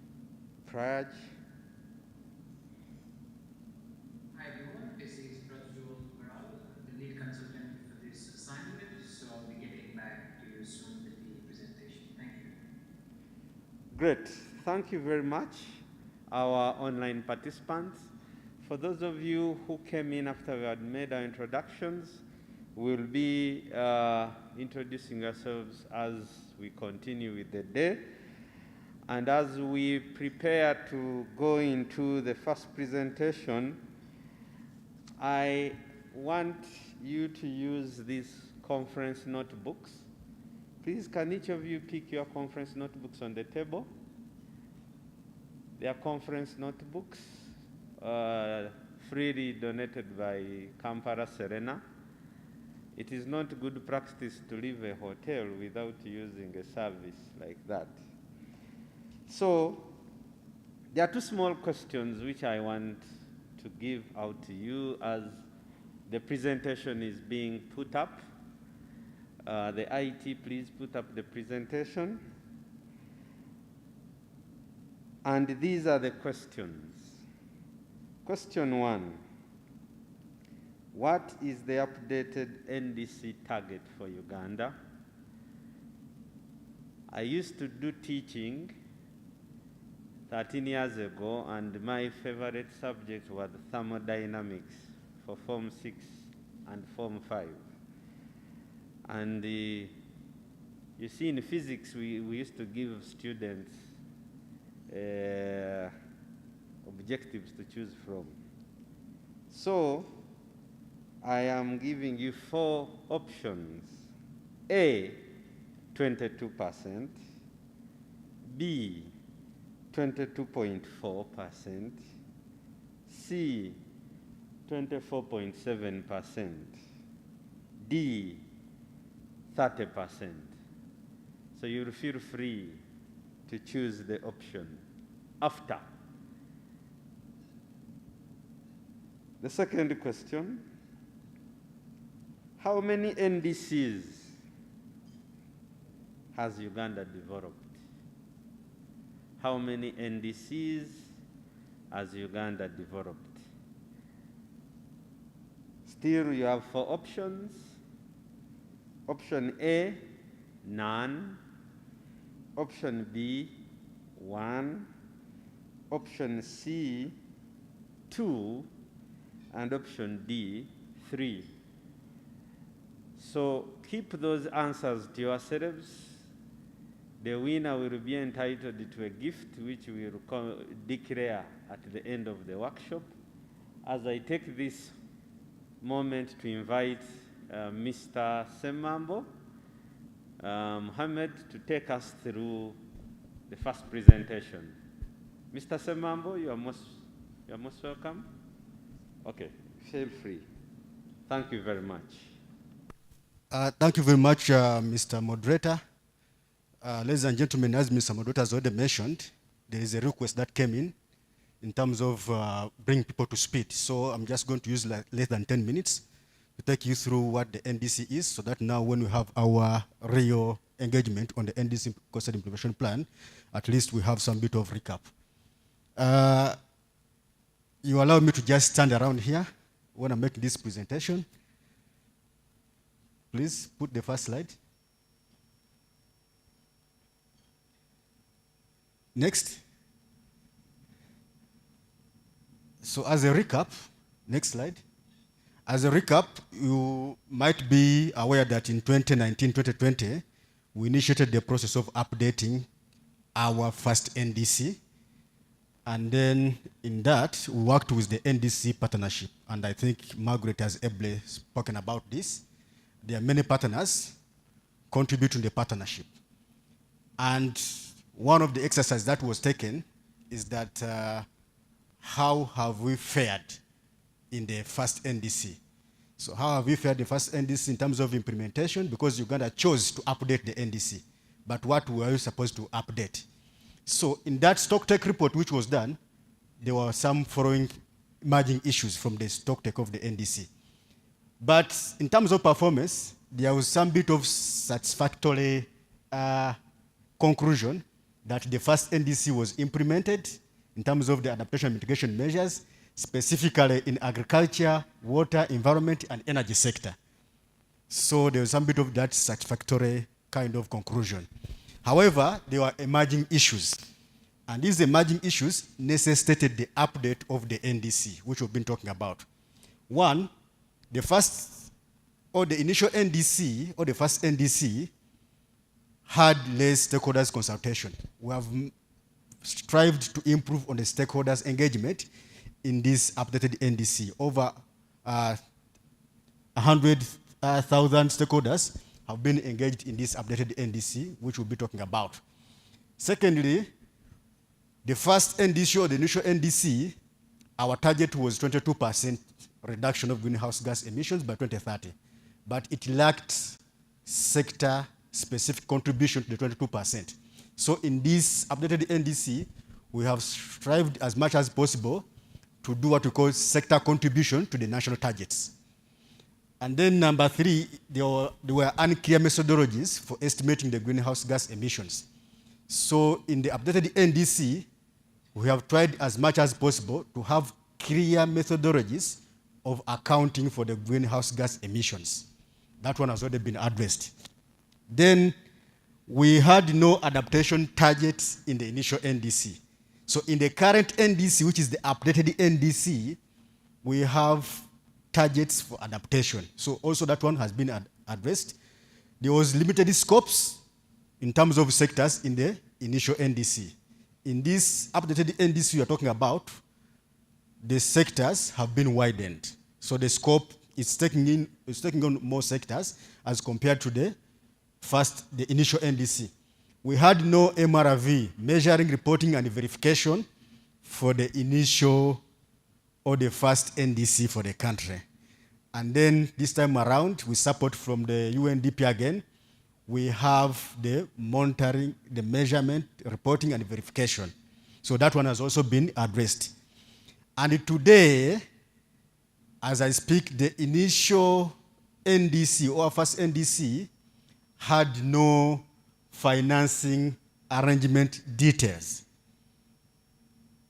Praj? Hi everyone, this is Rajul Baral, the lead consultant for this assignment, so I'll be getting back to you soon with the presentation. Thank you. Great. Thank you very much, our online participants. For those of you who came in after we had made our introductions, we'll be introducing ourselves as we continue with the day. And as we prepare to go into the first presentation, I want you to use these conference notebooks. Please, can each of you pick your conference notebooks on the table? They are conference notebooks, freely donated by Kampala Serena. It is not good practice to leave a hotel without using a service like that. So, there are two small questions which I want to give out to you as the presentation is being put up. The IT, please put up the presentation. And these are the questions. Question 1. What is the updated NDC target for Uganda? I used to do teaching 13 years ago, and my favorite subject was thermodynamics for Form 6 and Form 5. And you see, in physics, we used to give students objectives to choose from. So I am giving you 4 options. A, 22%, B, 22.4%, C, 24.7%, D, 30%. So you'll feel free to choose the option after. The second question, how many NDCs has Uganda developed? How many NDCs has Uganda developed? Still, you have 4 options. Option A, none. Option B, 1. Option C, 2. And option D, 3. So keep those answers to yourselves. The winner will be entitled to a gift which we will declare at the end of the workshop. As I take this moment to invite Mr. Semambo Mohammed to take us through the first presentation. Mr. Semambo, you are most welcome. Okay, feel free. Thank you very much. Thank you very much, Mr. Moderator. Ladies and gentlemen, as Mr. Moderator has already mentioned, there is a request that came in terms of bringing people to speed. So I'm just going to use less than 10 minutes to take you through what the NDC is, so that now when we have our real engagement on the NDC Coastal Implementation Plan, at least we have some bit of recap. You allow me to just stand around here when I make this presentation. Please put the first slide. Next. So as a recap, next slide. As a recap, you might be aware that in 2019-2020, we initiated the process of updating our first NDC. And then in that, we worked with the NDC partnership. And I think Margaret has ably spoken about this. There are many partners contributing to the partnership. And one of the exercises that was taken is that how have we fared in the first NDC? So how have we fared in the first NDC in terms of implementation? Because Uganda chose to update the NDC. But what were you supposed to update? So in that stock take report which was done, there were some following emerging issues from the stock take of the NDC. But in terms of performance, there was some bit of satisfactory conclusion that the first NDC was implemented in terms of the adaptation and mitigation measures, specifically in agriculture, water, environment, and energy sector. So there was some bit of that satisfactory kind of conclusion. However, there were emerging issues. And these emerging issues necessitated the update of the NDC, which we've been talking about. One, the first, or the initial NDC, or the first NDC, had less stakeholders consultation. We have strived to improve on the stakeholders engagement in this updated NDC. Over 100,000 stakeholders have been engaged in this updated NDC, which we'll be talking about. Secondly, the first NDC or the initial NDC, our target was 22% reduction of greenhouse gas emissions by 2030, but it lacked sector-specific contribution to the 22%. So in this updated NDC, we have strived as much as possible to do what we call sector contribution to the national targets. And then number 3, there were unclear methodologies for estimating the greenhouse gas emissions. So in the updated NDC, we have tried as much as possible to have clear methodologies of accounting for the greenhouse gas emissions. That one has already been addressed. Then we had no adaptation targets in the initial NDC. So in the current NDC, which is the updated NDC, we have targets for adaptation. So also that one has been addressed. There was limited scopes in terms of sectors in the initial NDC. In this updated NDC we are talking about, the sectors have been widened. So the scope is taking on more sectors as compared to the initial NDC. We had no MRV, measuring, reporting, and verification for the initial or the first NDC for the country. And then this time around, with support from the UNDP again, we have the monitoring, the measurement, reporting, and verification. So that one has also been addressed. And today, as I speak, the initial NDC or first NDC had no financing arrangement details.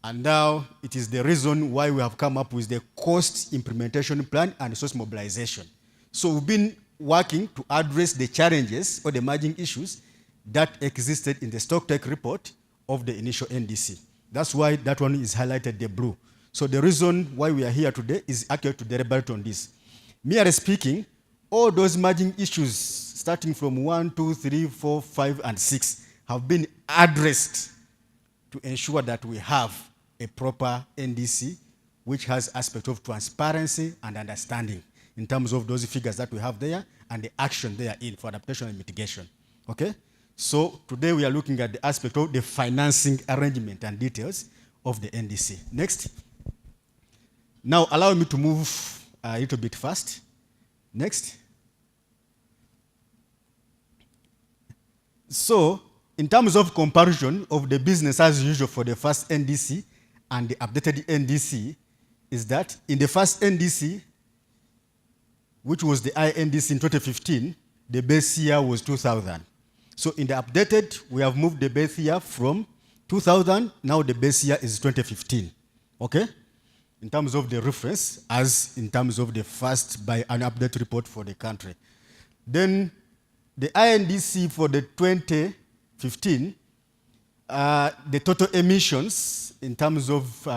And now it is the reason why we have come up with the cost implementation plan and resource mobilization. So we've been working to address the challenges or the emerging issues that existed in the stock take report of the initial NDC. That's why that one is highlighted the blue. So the reason why we are here today is actually to deliberate on this. Merely speaking, all those emerging issues starting from 1, 2, 3, 4, 5, and 6 have been addressed to ensure that we have a proper NDC which has aspect of transparency and understanding in terms of those figures that we have there and the action they are in for adaptation and mitigation. Okay? So today we are looking at the aspect of the financing arrangement and details of the NDC. Next. Now allow me to move a little bit fast. Next. So in terms of comparison of the business as usual for the first NDC and the updated NDC, is that in the first NDC, which was the INDC in 2015, the base year was 2000. So in the updated, we have moved the base year from 2000, now the base year is 2015. Okay? In terms of the reference, as in terms of the first by an update report for the country. Then the INDC for the 2015, the total emissions in terms of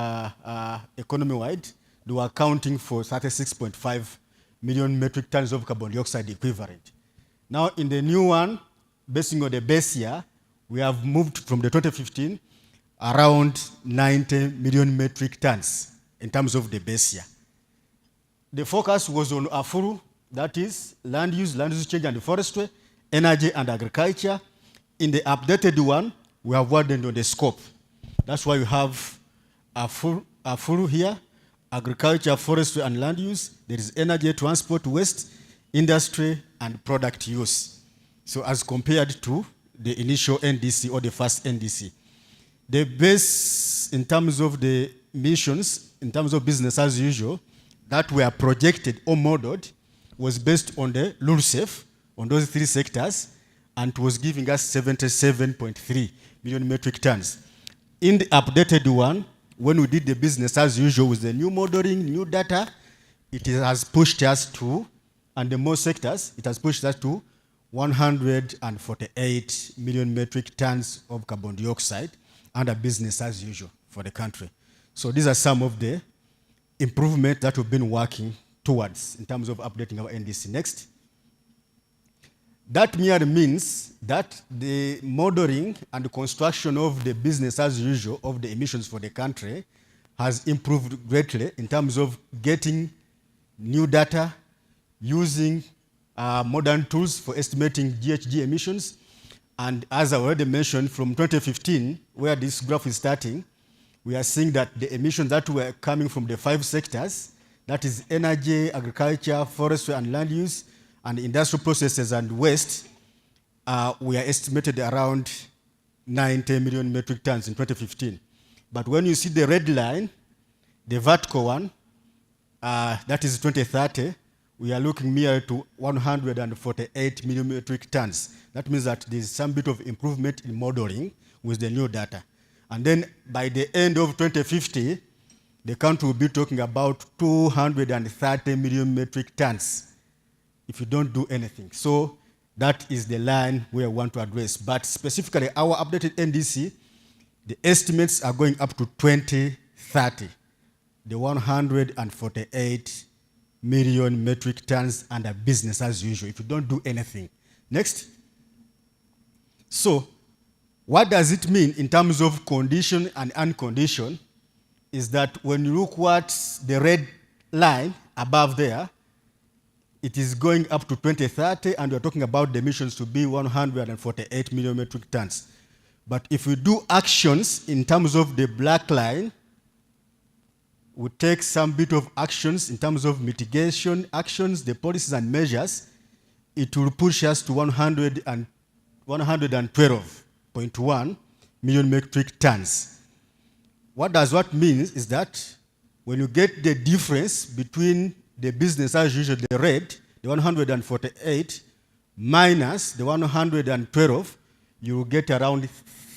economy-wide, they were accounting for 36.5 million metric tons of carbon dioxide equivalent. Now in the new one, based on the base year, we have moved from the 2015 around 90 million metric tons in terms of the base year. The focus was on AFURU, that is land use change and forestry, energy and agriculture. In the updated one, we have widened on the scope. That's why we have AFURU here, agriculture, forestry, and land use. There is energy, transport, waste, industry, and product use. So as compared to the initial NDC or the first NDC. The base in terms of the missions, in terms of business as usual, that were projected or modeled was based on the LULSEF, on those three sectors, and it was giving us 77.3 million metric tons. In the updated one, when we did the business as usual with the new modeling, new data, it has pushed us to, and the more sectors, it has pushed us to 148 million metric tons of carbon dioxide under business as usual for the country. So these are some of the improvements that we've been working towards in terms of updating our NDC. Next. That merely means that the modeling and the construction of the business as usual of the emissions for the country has improved greatly in terms of getting new data, using modern tools for estimating GHG emissions. And as I already mentioned, from 2015, where this graph is starting, we are seeing that the emissions that were coming from the 5 sectors, that is energy, agriculture, forestry, and land use, and industrial processes and waste, we are estimated around 90 million metric tons in 2015. But when you see the red line, the vertical one, that is 2030, we are looking near to 148 million metric tons. That means that there is some bit of improvement in modeling with the new data. And then by the end of 2050, the country will be talking about 230 million metric tons if you don't do anything. So that is the line we want to address. But specifically, our updated NDC, the estimates are going up to 2030, the 148 million metric tons under business as usual if you don't do anything. Next. So what does it mean in terms of condition and unconditioned is that when you look at the red line above there, it is going up to 2030, and we're talking about the emissions to be 148 million metric tons. But if we do actions in terms of the black line, we take some bit of actions in terms of mitigation actions, the policies and measures, it will push us to 112.1 million metric tons. What does that mean is that when you get the difference between the business as usual, the red, the 148, minus the 112, you will get around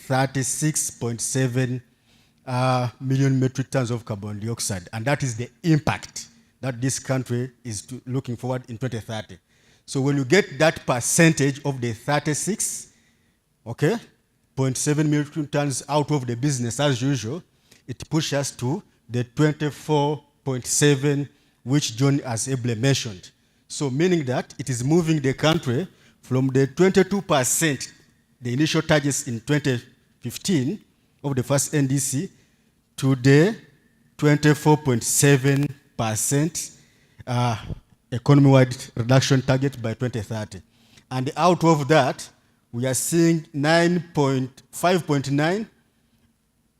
36.7 million metric tons of carbon dioxide. And that is the impact that this country is looking forward in 2030. So when you get that percentage of the 36, okay, 0.7 metric tons out of the business as usual, it pushes us to the 24.7, which John has ably mentioned. So meaning that it is moving the country from the 22%, the initial targets in 2015 of the first NDC, to the 24.7% economy-wide reduction target by 2030. And out of that, we are seeing 5.9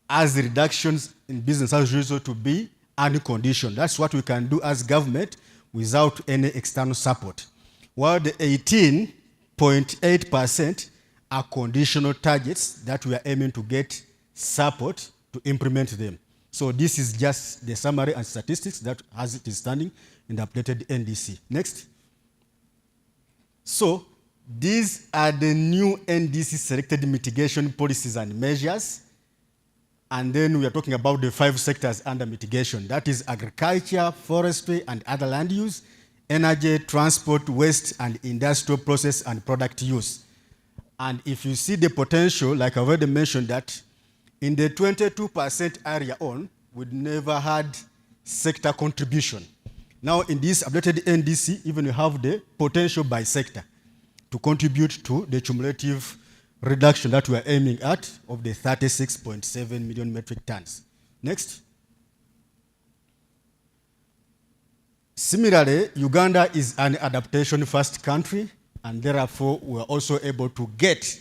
as reductions in business as usual to be unconditional. That's what we can do as government without any external support. While the 18.8% are conditional targets that we are aiming to get support to implement them. So this is just the summary and statistics that as it is standing in the updated NDC. Next. So these are the new NDC selected mitigation policies and measures. And then we are talking about the 5 sectors under mitigation. That is agriculture, forestry, and other land use, energy, transport, waste, and industrial process and product use. And if you see the potential, like I've already mentioned that in the 22% area on, we never had sector contribution. Now in this updated NDC, even you have the potential by sector to contribute to the cumulative reduction that we are aiming at of the 36.7 million metric tons. Next. Similarly, Uganda is an adaptation-first country, and therefore we are also able to get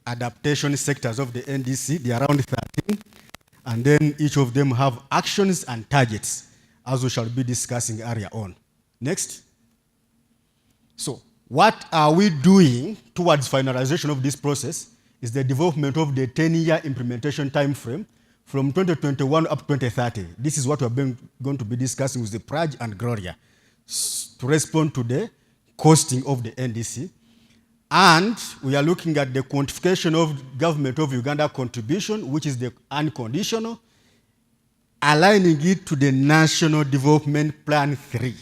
adaptation sectors of the NDC. They are around 13, and then each of them have actions and targets, as we shall be discussing earlier on. Next. So, what are we doing towards finalization of this process is the development of the 10-year implementation time frame from 2021 up to 2030. This is what we're going to be discussing with the Praj and Gloria to respond to the costing of the NDC. And we are looking at the quantification of government of Uganda contribution, which is the unconditional, aligning it to the National Development Plan 3.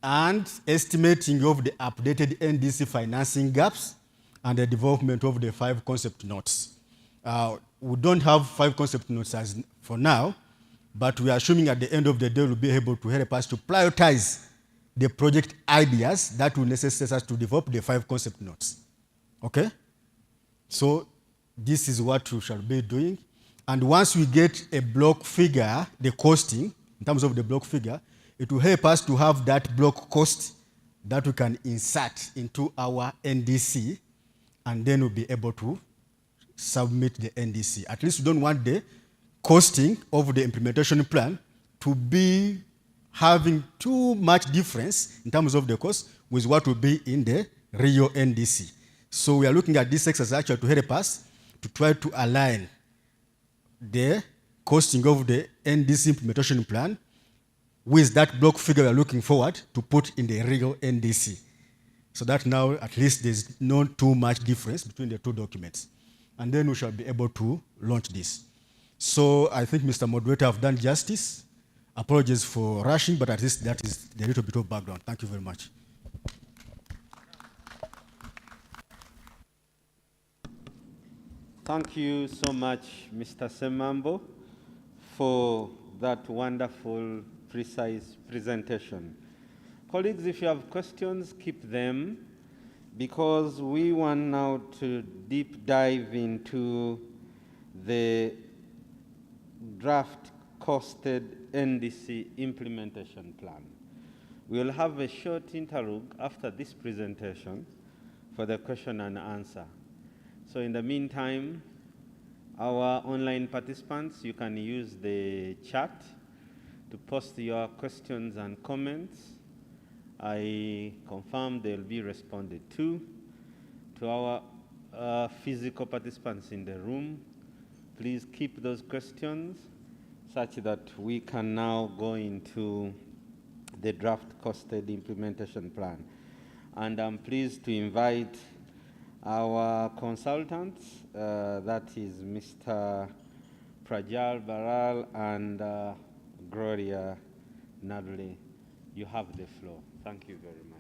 And estimating of the updated NDC financing gaps and the development of the 5 concept notes. We don't have 5 concept notes as for now, but we are assuming at the end of the day we'll be able to help us to prioritize the project ideas that will necessitate us to develop the 5 concept notes. Okay? So this is what we shall be doing. And once we get a block figure, the costing, in terms of the block figure, it will help us to have that block cost that we can insert into our NDC, and then we'll be able to submit the NDC. At least we don't want the costing of the implementation plan to be having too much difference in terms of the cost with what will be in the real NDC. So we are looking at this exercise actually to help us to try to align the costing of the NDC implementation plan with that block figure we are looking forward to put in the real NDC. So that now at least there's not too much difference between the 2 documents. and then we shall be able to launch this. So I think Mr. Moderator have done justice. Apologies for rushing, but at least that is the little bit of background. Thank you very much. Thank you so much, Mr. Semambo, for that wonderful, precise presentation. Colleagues, if you have questions, keep them, because we want now to deep dive into the draft costed NDC implementation plan. We'll have a short interlude after this presentation for the question and answer. So in the meantime, our online participants, you can use the chat to post your questions and comments. I confirm they'll be responded to. To our physical participants in the room, please keep those questions such that we can now go into the draft costed implementation plan. And I'm pleased to invite our consultants, that is Mr. Prajal Baral and Gloria Nadle. You have the floor. Thank you very much.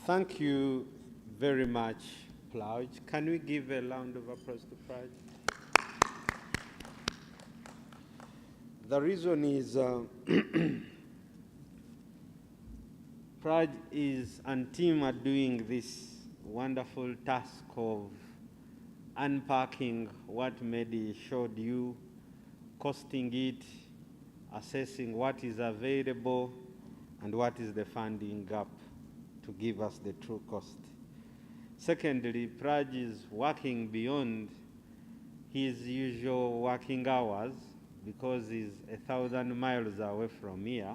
Thank you very much, Plauj. Can we give a round of applause to Plauj? The reason is Plauj and team are doing this wonderful task of unpacking what Mehdi showed you, costing it, assessing what is available, and what is the funding gap to give us the true cost. Secondly, Plauj is working beyond his usual working hours because he's 1,000 miles away from here,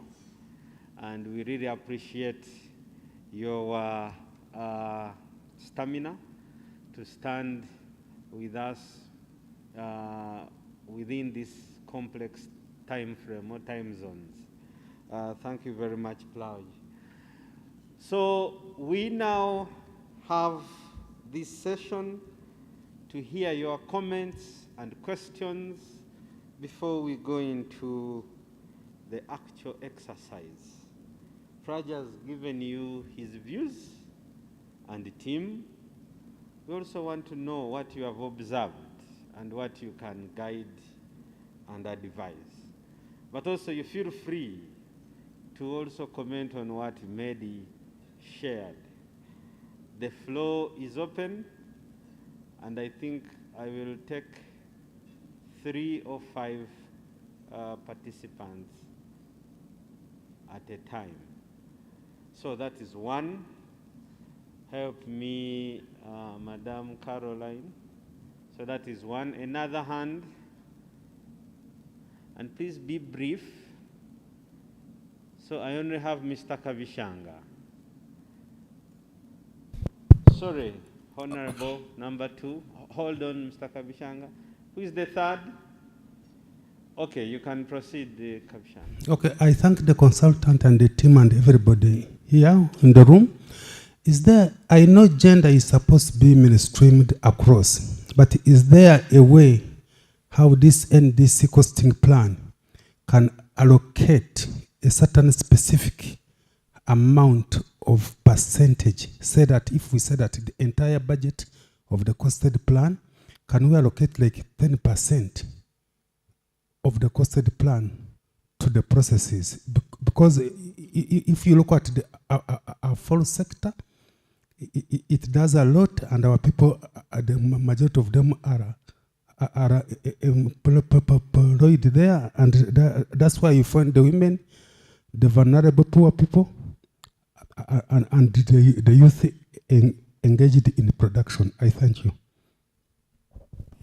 and we really appreciate your stamina to stand with us within this complex time frame or time zones. Thank you very much, Plauj. So we now have this session to hear your comments and questions before we go into the actual exercise. Plauj has given you his views and the team. We also want to know what you have observed and what you can guide and advise. But also you feel free to also comment on what Mehdi shared. The floor is open, and I think I will take 3 or 5 participants at a time. So that is one. Help me, Madam Caroline. So that is one. Another hand. And please be brief. So I only have Mr. Kavishanga. Sorry, Honorable number 2. Hold on, Mr. Kavishanga. Who is the third? Okay, you can proceed, Kavishanga. Okay, I thank the consultant and the team and everybody here in the room. I know gender is supposed to be mainstreamed across, but is there a way how this NDC costing plan can allocate a certain specific amount of percentage? Say that if we say that the entire budget of the costed plan, can we allocate like 10% of the costed plan to the processes? Because if you look at our full sector, it does a lot, and our people, the majority of them are employed there, and that's why you find the women, the vulnerable poor people, and the youth engaged in production. I thank you.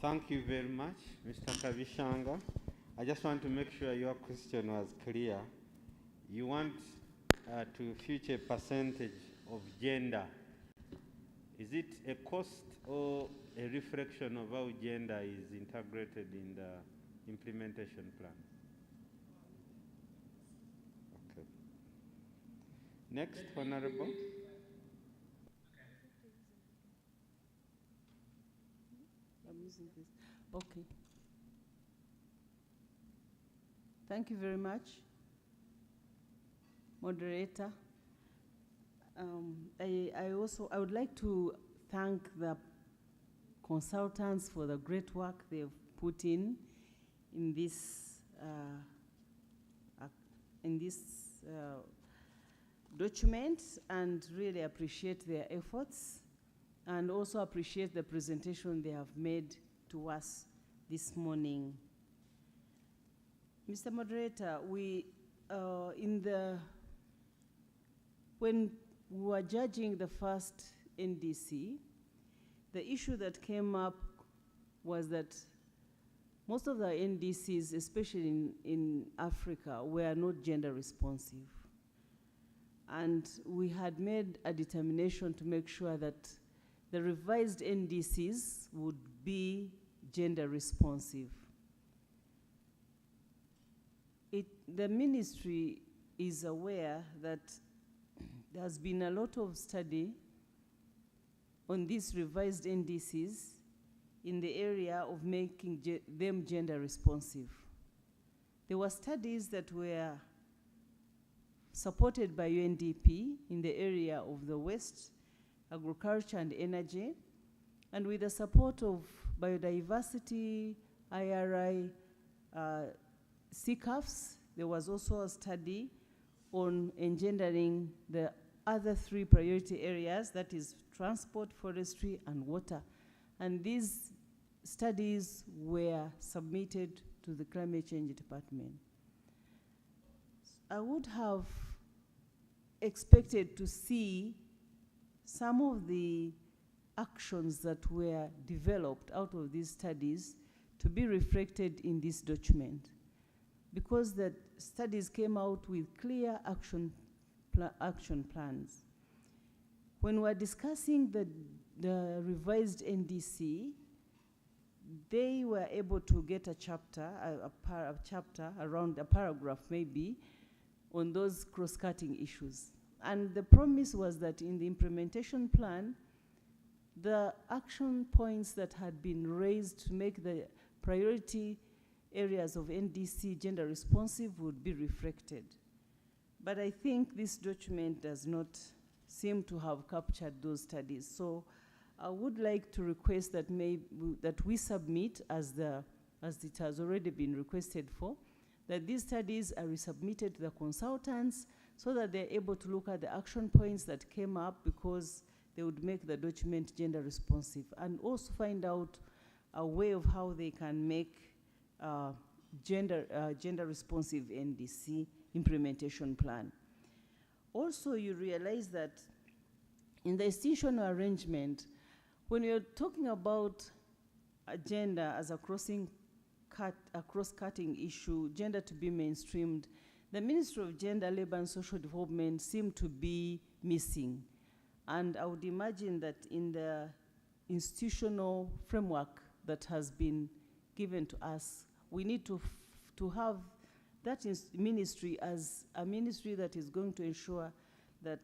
Thank you very much, Mr. Kavishanga. I just want to make sure your question was clear. You want to future percentage of gender. Is it a cost or a reflection of how gender is integrated in the implementation plan? Okay. Next, Honorable. I'm using this. Okay. Thank you very much, moderator. I would like to thank the consultants for the great work they've put in this document, and really appreciate their efforts, and also appreciate the presentation they have made to us this morning. Mr. Moderator, when we were judging the first NDC, the issue that came up was that most of the NDCs, especially in Africa, were not gender responsive. And we had made a determination to make sure that the revised NDCs would be gender responsive. The ministry is aware that there has been a lot of study on these revised NDCs in the area of making them gender responsive. There were studies that were supported by UNDP in the area of the waste, agriculture and energy, and with the support of biodiversity, IRI, CCAFs, there was also a study on engendering the other 3 priority areas, that is transport, forestry, and water. And these studies were submitted to the Climate Change Department. I would have expected to see some of the actions that were developed out of these studies to be reflected in this document, because the studies came out with clear action plans. When we're discussing the revised NDC, they were able to get a chapter, a chapter around a paragraph maybe, on those cross-cutting issues. And the promise was that in the implementation plan, the action points that had been raised to make the priority areas of NDC gender responsive would be reflected. But I think this document does not seem to have captured those studies. So I would like to request that that we submit, as it has already been requested for, that these studies are resubmitted to the consultants so that they're able to look at the action points that came up, because they would make the document gender responsive, and also find out a way of how they can make gender responsive NDC implementation plan. Also, you realize that in the institutional arrangement, when you're talking about gender as a cross-cutting issue, gender to be mainstreamed, the Ministry of Gender, Labour and Social Development seemed to be missing. And I would imagine that in the institutional framework that has been given to us, we need to have that ministry as a ministry that is going to ensure that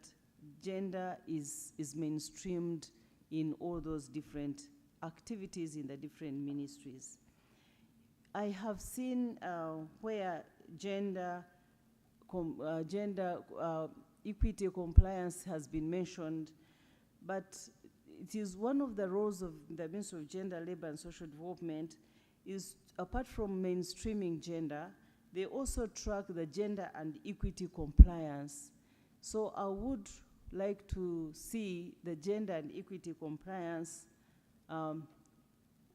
gender is mainstreamed in all those different activities in the different ministries. I have seen where gender equity compliance has been mentioned, but it is one of the roles of the Ministry of Gender, Labour and Social Development is, apart from mainstreaming gender, they also track the gender and equity compliance. So I would like to see the gender and equity compliance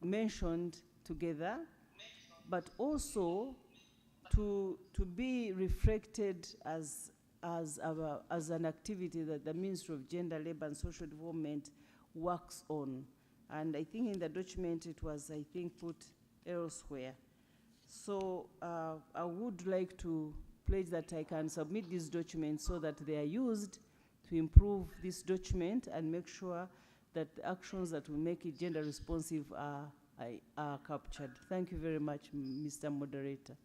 mentioned together, but also to be reflected as an activity that the Ministry of Gender, Labour and Social Development works on. And I think in the document it was, I think, put elsewhere. So I would like to pledge that I can submit these documents so that they are used to improve this document and make sure that the actions that will make it gender responsive are captured. Thank you very much, Mr. Moderator.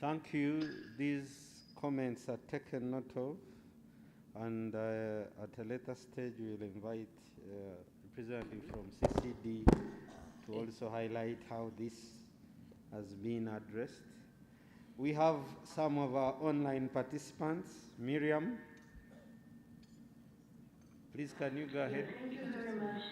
Thank you. These comments are taken note of, and at a later stage we will invite representative from CCD to also highlight how this has been addressed. We have some of our online participants. Miriam, please can you go ahead? Thank you very much.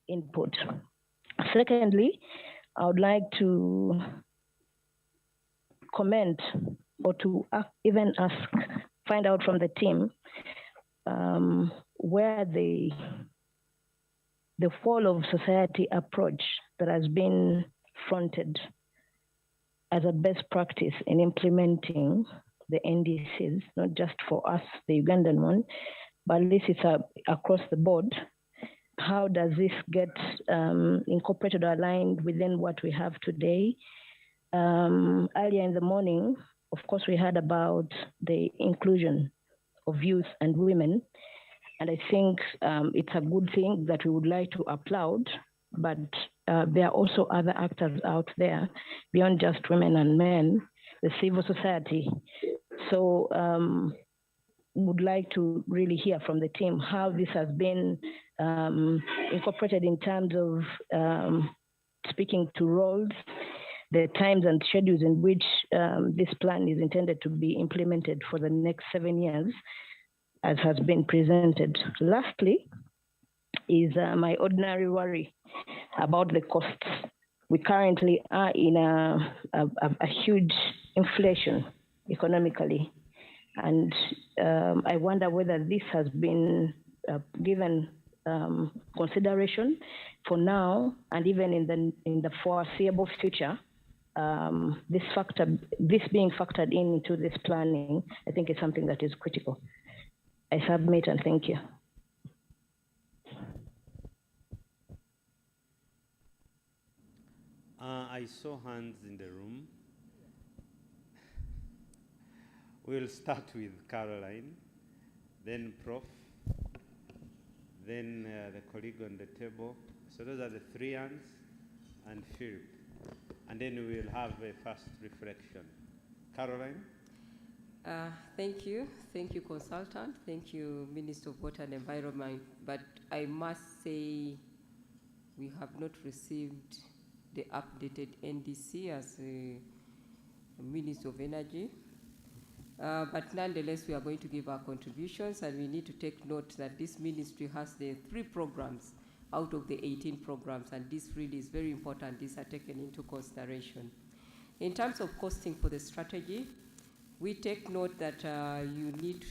Input. Secondly, I would like to comment or to even find out from the team where the fall of society approach that has been fronted as a best practice in implementing the NDCs, not just for us, the Ugandan one, but at least it's across the board. how does this get incorporated or aligned within what we have today. Earlier in the morning, of course, we heard about the inclusion of youth and women. And I think it's a good thing that we would like to applaud, but there are also other actors out there beyond just women and men, the civil society. So would like to really hear from the team how this has been incorporated in terms of speaking to roles, the times and schedules in which this plan is intended to be implemented for the next 7 years, as has been presented. Lastly, is my ordinary worry about the costs. We currently are in a huge inflation economically, and I wonder whether this has been given consideration for now, and even in the foreseeable future. This being factored into this planning, I think is something that is critical. I submit and thank you. I saw hands in the room. We'll start with Caroline, then Prof, then the colleague on the table. So those are the three hands, and Philip. And then we'll have a first reflection. Caroline? Thank you, consultant. Thank you, Minister of Water and Environment. But I must say we have not received the updated NDC as a Minister of Energy. But nonetheless, we are going to give our contributions, and we need to take note that this ministry has the 3 programs out of the 18 programs, and this really is very important. These are taken into consideration. In terms of costing for the strategy, we take note that you need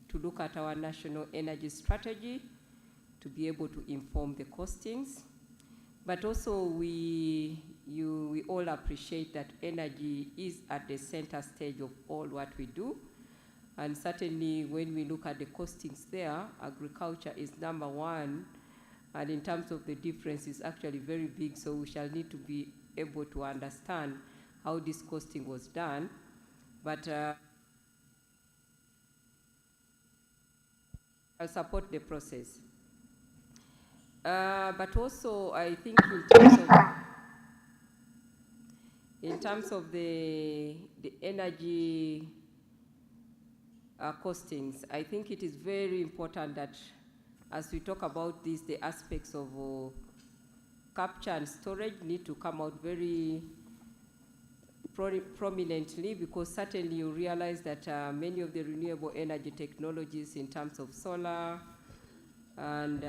to look at our national energy strategy to be able to inform the costings. But also we all appreciate that energy is at the center stage of all what we do. And certainly when we look at the costings there, agriculture is number 1. And in terms of the difference, is actually very big. So we shall need to be able to understand how this costing was done. But I'll support the process. But also, I think in terms of the energy costings, I think it is very important that as we talk about this, the aspects of capture and storage need to come out very prominently, because certainly you realize that many of the renewable energy technologies in terms of solar and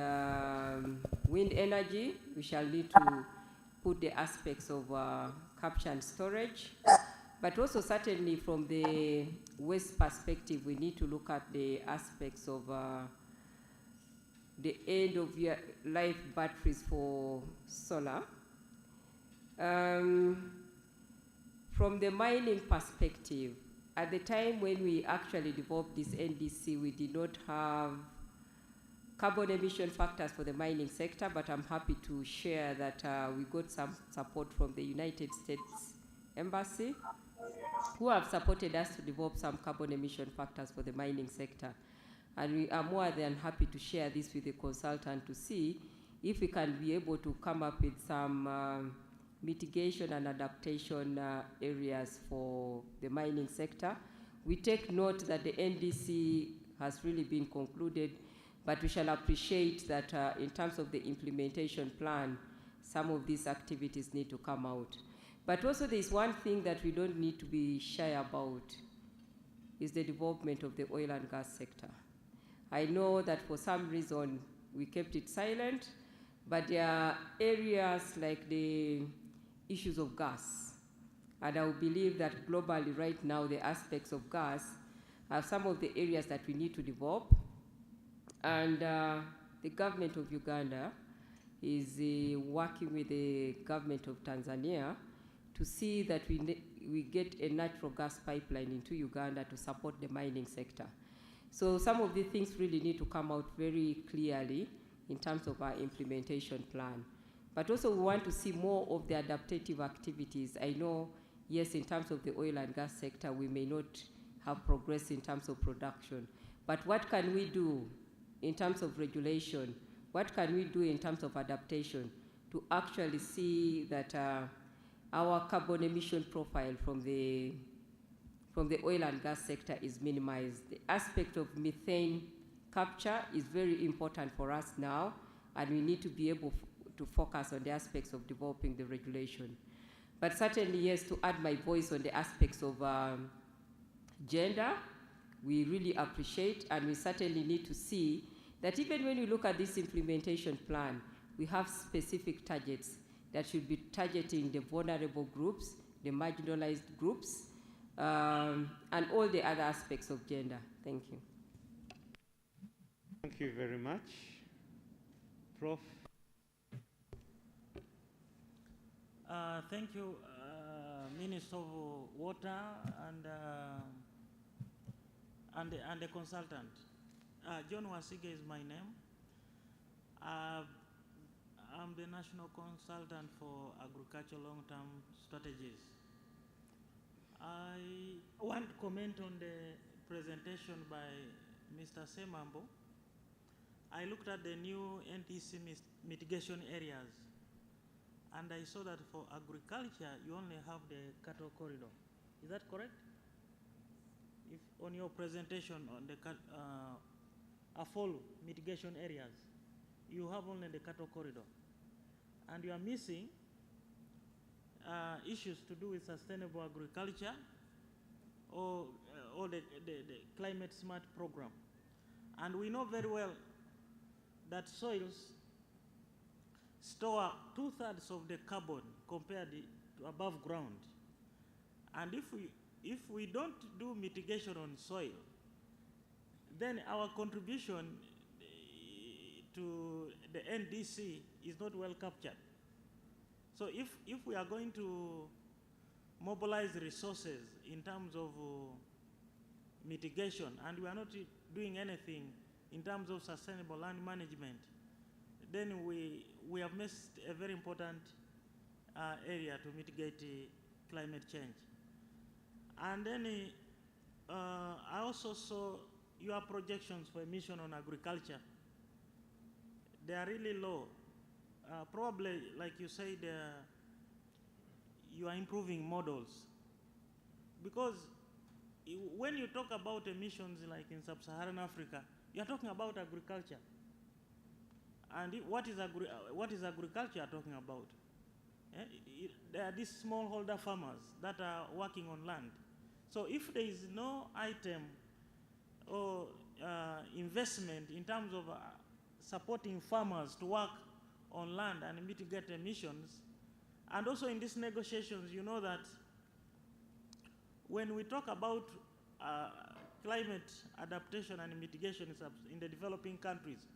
wind energy, we shall need to put the aspects of capture and storage. But also certainly from the waste perspective, we need to look at the aspects of the end of life batteries for solar. From the mining perspective, at the time when we actually developed this NDC, we did not have carbon emission factors for the mining sector, but I'm happy to share that we got some support from the United States Embassy, who have supported us to develop some carbon emission factors for the mining sector. And we are more than happy to share this with the consultant to see if we can be able to come up with some mitigation and adaptation areas for the mining sector. We take note that the NDC has really been concluded, but we shall appreciate that in terms of the implementation plan, some of these activities need to come out. But also there's one thing that we don't need to be shy about, is the development of the oil and gas sector. I know that for some reason we kept it silent, but there are areas like the issues of gas. And I believe that globally right now, the aspects of gas are some of the areas that we need to develop. And the government of Uganda is working with the government of Tanzania to see that we get a natural gas pipeline into Uganda to support the mining sector. So some of the things really need to come out very clearly in terms of our implementation plan. But also we want to see more of the adaptative activities. I know, yes, in terms of the oil and gas sector, we may not have progress in terms of production. But what can we do in terms of regulation? What can we do in terms of adaptation to actually see that our carbon emission profile from the oil and gas sector is minimized? The aspect of methane capture is very important for us now, and we need to be able to focus on the aspects of developing the regulation. But certainly, yes, to add my voice on the aspects of gender, we really appreciate, and we certainly need to see that even when you look at this implementation plan, we have specific targets that should be targeting the vulnerable groups, the marginalized groups, and all the other aspects of gender. Thank you. Thank you very much. Prof. Thank you, Minister of Water and the consultant. John Wasige is my name. I'm the National Consultant for Agriculture Long-Term Strategies. I want to comment on the presentation by Mr. Semambo. I looked at the new NDC mitigation areas, and I saw that for agriculture, you only have the cattle corridor. Is that correct? If on your presentation on the AFOL mitigation areas, you have only the cattle corridor, and you are missing issues to do with sustainable agriculture or the climate smart program. And we know very well that soils store 2/3 of the carbon compared to above ground. And if we don't do mitigation on soil, then our contribution to the NDC is not well captured. So if we are going to mobilize resources in terms of mitigation, and we are not doing anything in terms of sustainable land management, then we have missed a very important area to mitigate climate change. And then I also saw your projections for emission on agriculture. They are really low. Probably, like you said, you are improving models. Because when you talk about emissions like in sub-Saharan Africa, you are talking about agriculture. And what is agriculture you are talking about? There are these smallholder farmers that are working on land. So if there is no item or investment in terms of supporting farmers to work on land and mitigate emissions, and also in these negotiations, you know that when we talk about climate adaptation and mitigation in the developing countries,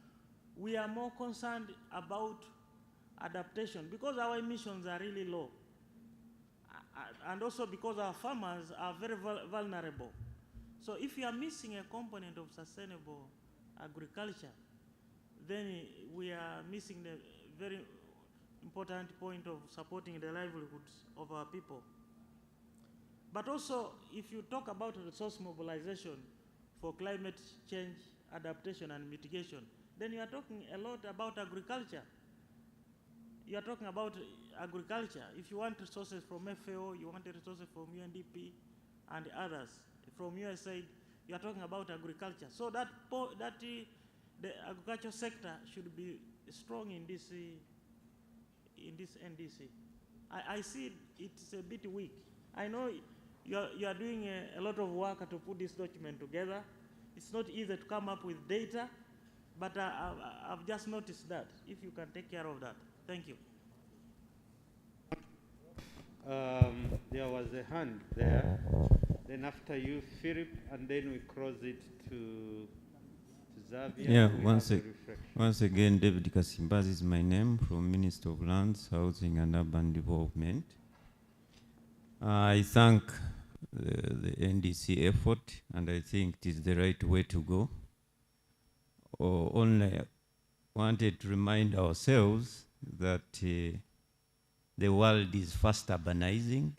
we are more concerned about adaptation because our emissions are really low. And also because our farmers are very vulnerable. So if you are missing a component of sustainable agriculture, then we are missing the very important point of supporting the livelihoods of our people. But also, if you talk about resource mobilization for climate change, adaptation, and mitigation, then you are talking a lot about agriculture. You are talking about agriculture. If you want resources from FAO, you want resources from UNDP and others. From USAID, you are talking about agriculture. So that the agriculture sector should be strong in this NDC. I see it's a bit weak. I know you are doing a lot of work to put this document together. It's not easy to come up with data, but I've just noticed that. If you can take care of that. Thank you. There was a hand there. Then after you, Philip, and then we cross it to Xavier. Yeah, once again, David Kasimbaz is my name, from Minister of Lands, Housing and Urban Development. I thank the NDC effort, and I think it is the right way to go. Only wanted to remind ourselves that the world is fast urbanizing,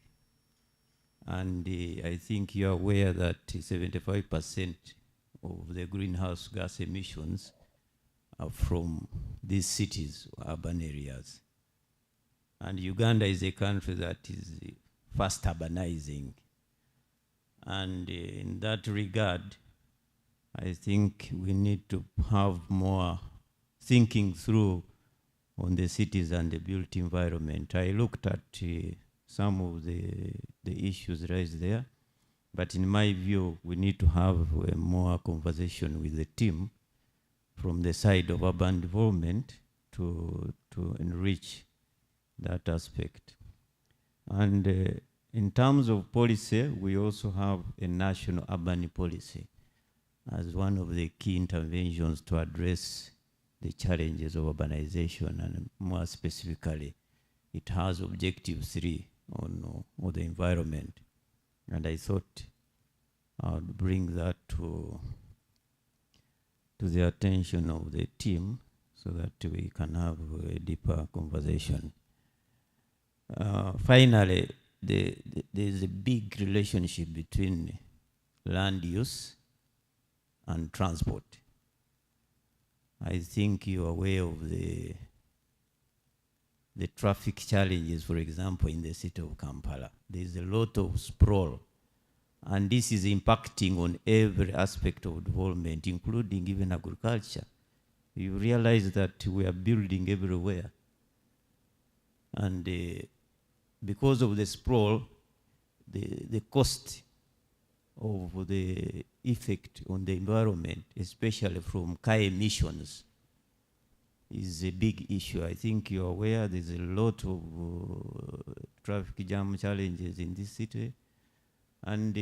and I think you're aware that 75% of the greenhouse gas emissions are from these cities, urban areas. And Uganda is a country that is fast urbanizing. And in that regard, I think we need to have more thinking through on the cities and the built environment. I looked at some of the issues raised there, but in my view, we need to have a more conversation with the team from the side of urban development to enrich that aspect. And in terms of policy, we also have a national urban policy as one of the key interventions to address the challenges of urbanization, and more specifically, it has Objective 3 on the environment. And I thought I would bring that to the attention of the team so that we can have a deeper conversation. Finally, there is a big relationship between land use and transport. I think you're aware of the traffic challenges, for example, in the city of Kampala. There's a lot of sprawl, and this is impacting on every aspect of development, including even agriculture. You realize that we are building everywhere. And because of the sprawl, the cost of the effect on the environment, especially from car emissions, is a big issue. I think you're aware there's a lot of traffic jam challenges in this city. And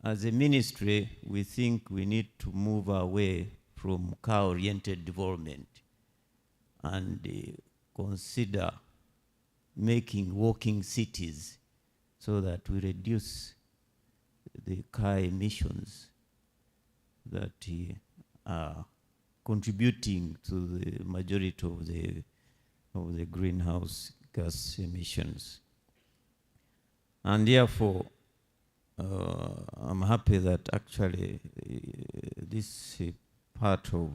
as a ministry, we think we need to move away from car-oriented development and consider making walking cities so that we reduce the car emissions that are contributing to the majority of the greenhouse gas emissions. And therefore, I'm happy that actually this part of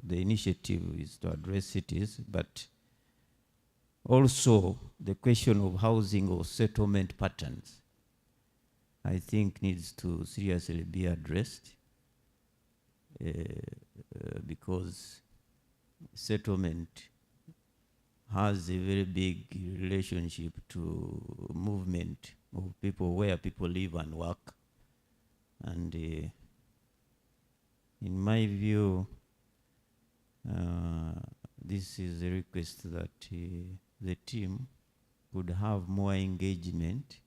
the initiative is to address cities, but also the question of housing or settlement patterns, I think, needs to seriously be addressed because settlement has a very big relationship to movement of people, where people live and work. And in my view, this is a request that the team could have more engagement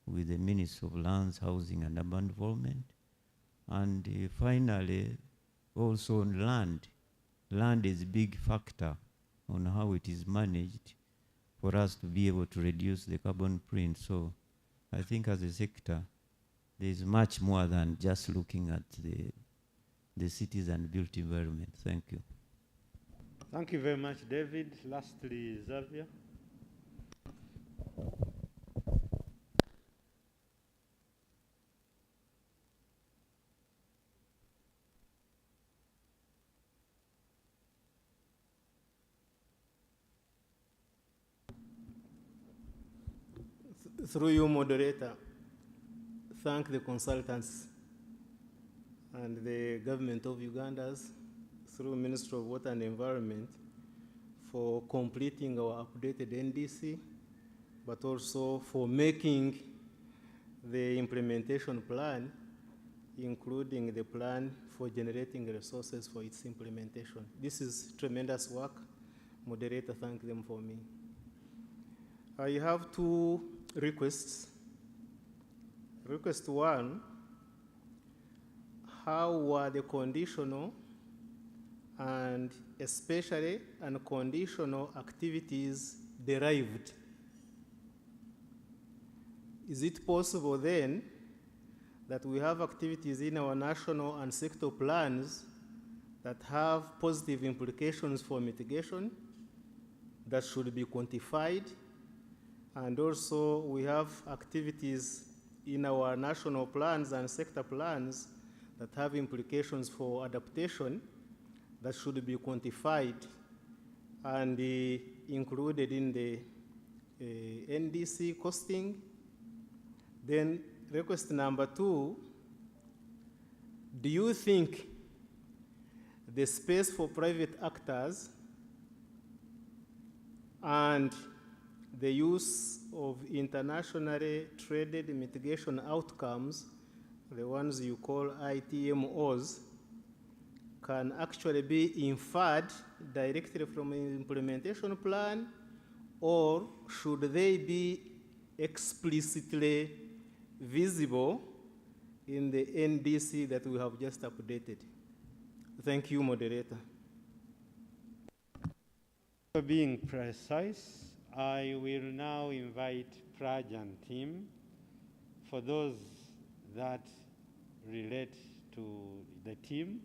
with the Ministry of Lands, Housing and Urban Development. And finally, also on land. Land is a big factor on how it is managed for us to be able to reduce the carbon print. So I think as a sector, there is much more than just looking at the cities and built environment. Thank you. Thank you very much, David. Lastly, Xavier. Through you, moderator, thank the consultants and the government of Uganda through Ministry of Water and Environment for completing our updated NDC, but also for making the implementation plan, including the plan for generating resources for its implementation. This is tremendous work. Moderator, thank them for me. I have two requests. Request one, how were the conditional and especially unconditional activities derived? Is it possible then that we have activities in our national and sector plans that have positive implications for mitigation that should be quantified. And also we have activities in our national plans and sector plans that have implications for adaptation that should be quantified and included in the NDC costing. Then request number 2, do you think the space for private actors and the use of internationally traded mitigation outcomes, the ones you call ITMOs, can actually be inferred directly from an implementation plan, or should they be explicitly visible in the NDC that we have just updated? Thank you, moderator. For being precise, I will now invite Prajan team for those that relate to the team.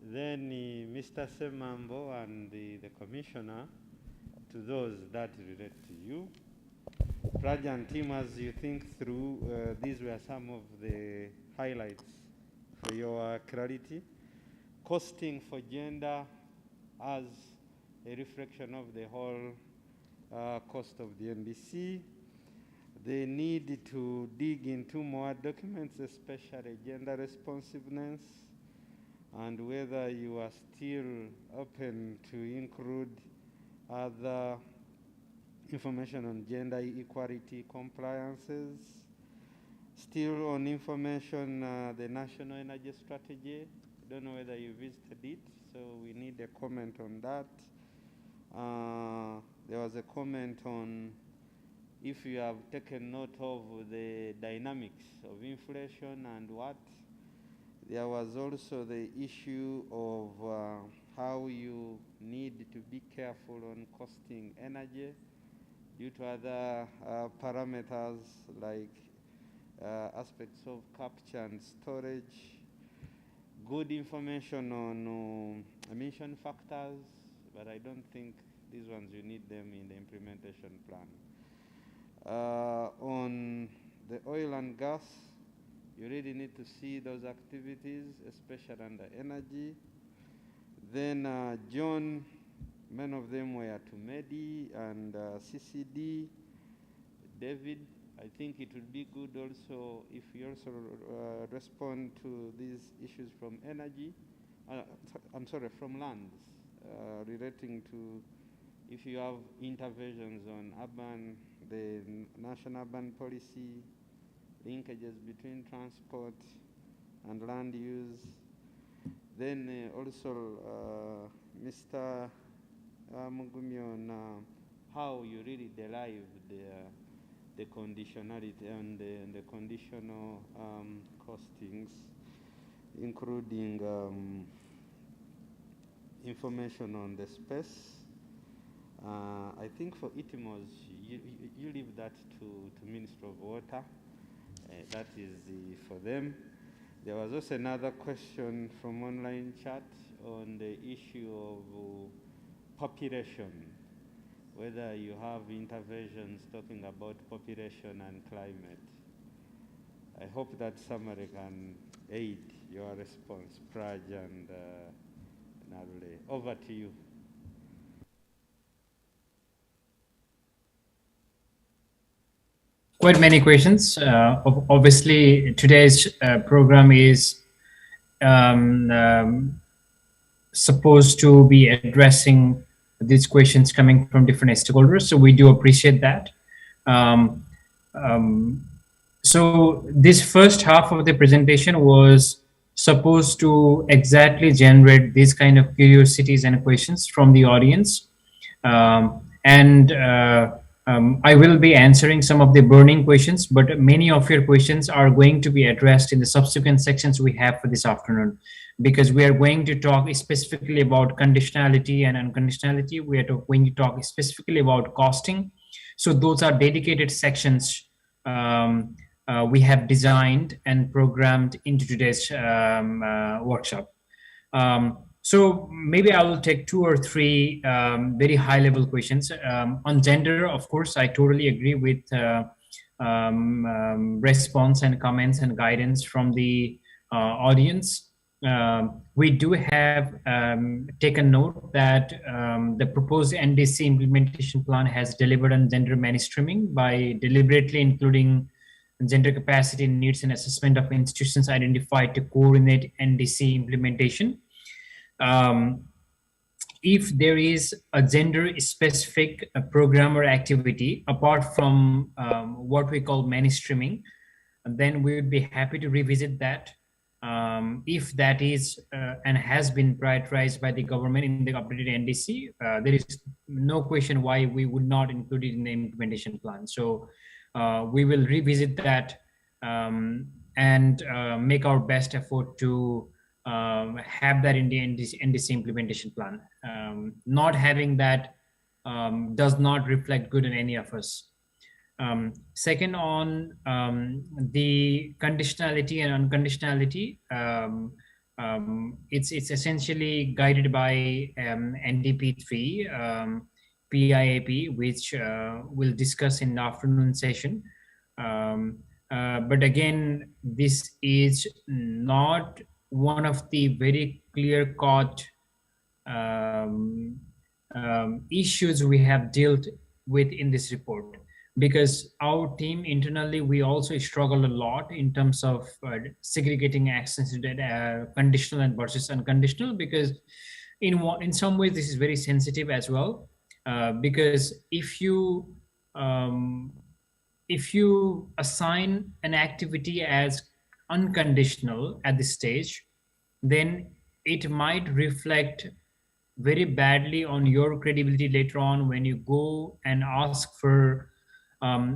Then Mr. Semambo and the commissioner to those that relate to you. Prajan team, as you think through, these were some of the highlights for your clarity. Costing for gender as a reflection of the whole cost of the NDC. They need to dig into more documents, especially gender responsiveness, and whether you are still open to include other information on gender equality compliances. Still on information, the National Energy Strategy. I don't know whether you visited it, so we need a comment on that. There was a comment on if you have taken note of the dynamics of inflation and what. There was also the issue of how you need to be careful on costing energy due to other parameters like aspects of capture and storage. Good information on emission factors, but I don't think these ones you need them in the implementation plan. On the oil and gas, you really need to see those activities, especially under energy. Then John, many of them were to MEDI and CCD. David, I think it would be good also if you also respond to these issues from energy, from lands, relating to if you have interventions on urban, the national urban policy, linkages between transport and land use. Then also Mr. Mugumi on how you really derive the conditionality and the conditional costings, including information on the space. I think for ITMOs, you leave that to Minister of Water. That is for them. There was also another question from online chat on the issue of population, whether you have interventions talking about population and climate. I hope that summary can aid your response, Praj and Narule. Over to you. Quite many questions. Obviously, today's program is supposed to be addressing these questions coming from different stakeholders, so we do appreciate that. So this first half of the presentation was supposed to exactly generate these kind of curiosities and questions from the audience. I will be answering some of the burning questions, but many of your questions are going to be addressed in the subsequent sections we have for this afternoon, because we are going to talk specifically about conditionality and unconditionality. We are going to talk specifically about costing. So those are dedicated sections we have designed and programmed into today's workshop. So maybe I will take 2 or 3 very high level questions. On gender, of course, I totally agree with response and comments and guidance from the audience. We do have taken note that the proposed NDC implementation plan has delivered on gender mainstreaming by deliberately including gender capacity needs and assessment of institutions identified to coordinate NDC implementation. If there is a gender specific program or activity apart from what we call mainstreaming, then we would be happy to revisit that. If that is and has been prioritized by the government in the updated NDC, there is no question why we would not include it in the implementation plan. So we will revisit that and make our best effort to have that in the NDC implementation plan. Not having that does not reflect good on any of us. Second, on the conditionality and unconditionality, it's essentially guided by NDP 3 PIAP, which we'll discuss in the afternoon session. But again, this is not one of the very clear-cut issues we have dealt with in this report, because our team internally, we also struggle a lot in terms of segregating access to data, conditional and versus unconditional, because in some ways this is very sensitive as well, because if you assign an activity as unconditional at this stage, then it might reflect very badly on your credibility later on when you go and ask for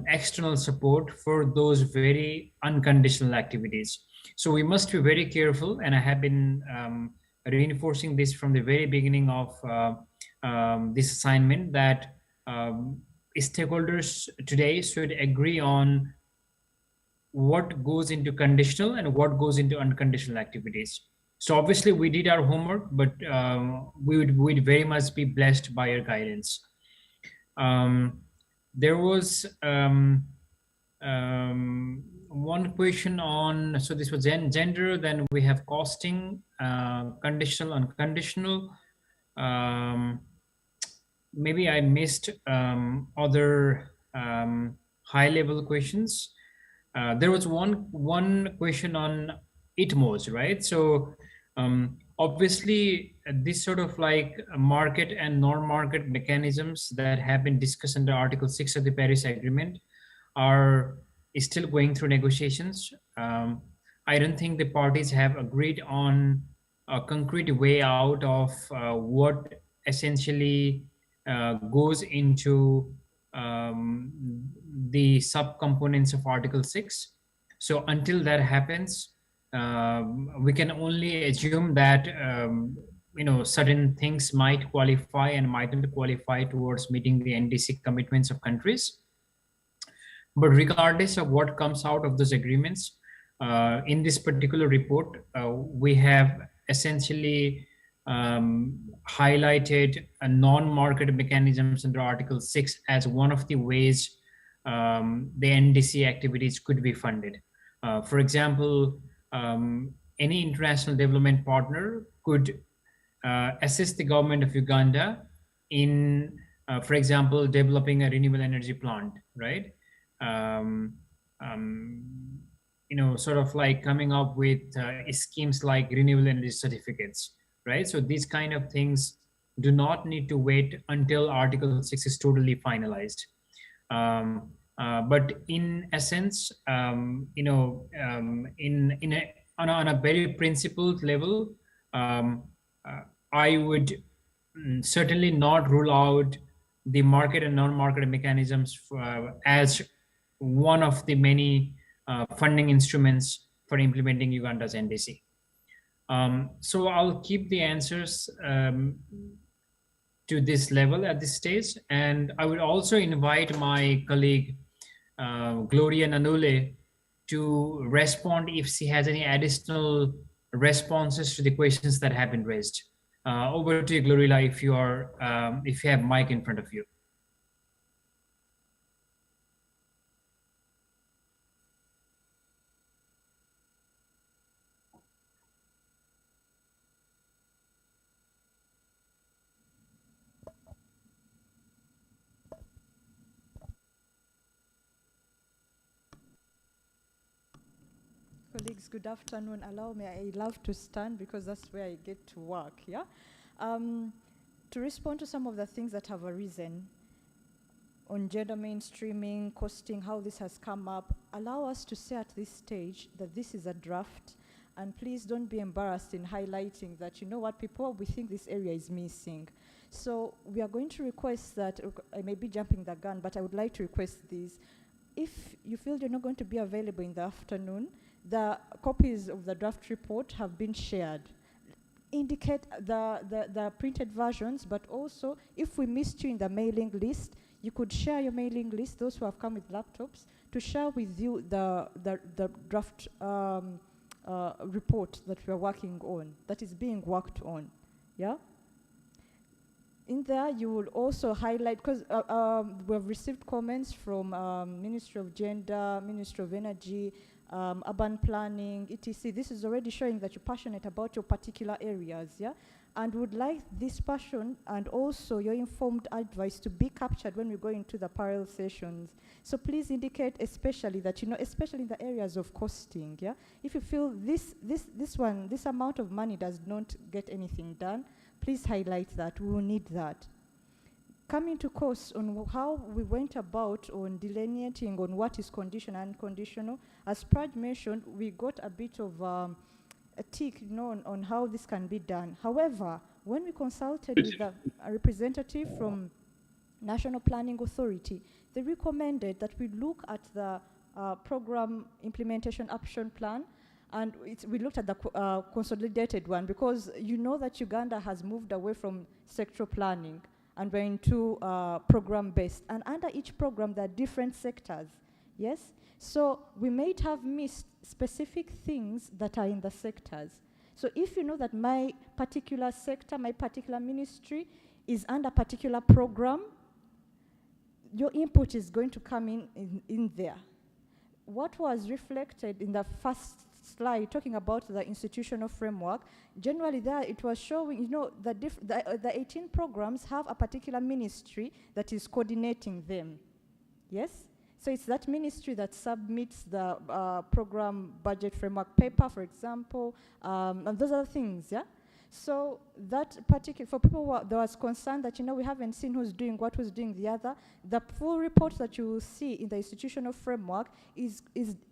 external support for those very unconditional activities. So we must be very careful, and I have been reinforcing this from the very beginning of this assignment, that stakeholders today should agree on what goes into conditional and what goes into unconditional activities. So obviously we did our homework, but we'd very much be blessed by your guidance. There was one question on, so this was gender, then we have costing, conditional, unconditional. Maybe I missed other high level questions. There was one question on ITMOs, right? So obviously this sort of like market and non-market mechanisms that have been discussed under Article 6 of the Paris Agreement are still going through negotiations. I don't think the parties have agreed on a concrete way out of what essentially goes into the subcomponents of Article 6. So until that happens, we can only assume that certain things might qualify and mightn't qualify towards meeting the NDC commitments of countries. But regardless of what comes out of those agreements, in this particular report, we have essentially highlighted a non-market mechanisms under Article 6 as one of the ways the NDC activities could be funded. For example, any international development partner could assist the government of Uganda in, for example, developing a renewable energy plant, right? Sort of like coming up with schemes like renewable energy certificates, right? So these kind of things do not need to wait until Article 6 is totally finalized. But in essence, on a very principled level, I would certainly not rule out the market and non-market mechanisms as one of the many funding instruments for implementing Uganda's NDC. So I'll keep the answers to this level at this stage, and I would also invite my colleague Gloria Nanule to respond if she has any additional responses to the questions that have been raised. Over to you, Glorilla, if you have mic in front of you. Colleagues, good afternoon. Allow me, I love to stand because that's where I get to work, yeah? To respond to some of the things that have arisen on gender mainstreaming, costing, how this has come up, allow us to say at this stage that this is a draft, and please don't be embarrassed in highlighting that, you know what, people, we think this area is missing. So we are going to request that, I may be jumping the gun, but I would like to request this. If you feel you're not going to be available in the afternoon, the copies of the draft report have been shared. Indicate the printed versions, but also if we missed you in the mailing list, you could share your mailing list, those who have come with laptops, to share with you the draft report that we are working on, that is being worked on, yeah? In there, you will also highlight, because we have received comments from Ministry of Gender, Ministry of Energy, urban planning, etc. This is already showing that you're passionate about your particular areas, yeah? And would like this passion and also your informed advice to be captured when we go into the parallel sessions. So please indicate especially that, you know, especially in the areas of costing, yeah? If you feel this amount of money does not get anything done, please highlight that. We will need that. Coming to costs on how we went about on delineating on what is conditional and unconditional, as Praj mentioned, we got a bit of a tick, you know, on how this can be done. However, when we consulted with a representative from National Planning Authority, they recommended that we look at the program implementation action plan, and we looked at the consolidated one, because you know that Uganda has moved away from sectoral planning and we're into program-based. And under each program, there are different sectors, yes? So we might have missed specific things that are in the sectors. So if you know that my particular sector, my particular ministry is under a particular program, your input is going to come in there. What was reflected in the first slide, talking about the institutional framework, generally there it was showing, you know, the 18 programs have a particular ministry that is coordinating them, yes? So it's that ministry that submits the program budget framework paper, for example, and those are things, yeah? So that particular, for people who there was concern that, you know, we haven't seen who's doing what, who's doing the other, the full report that you will see in the institutional framework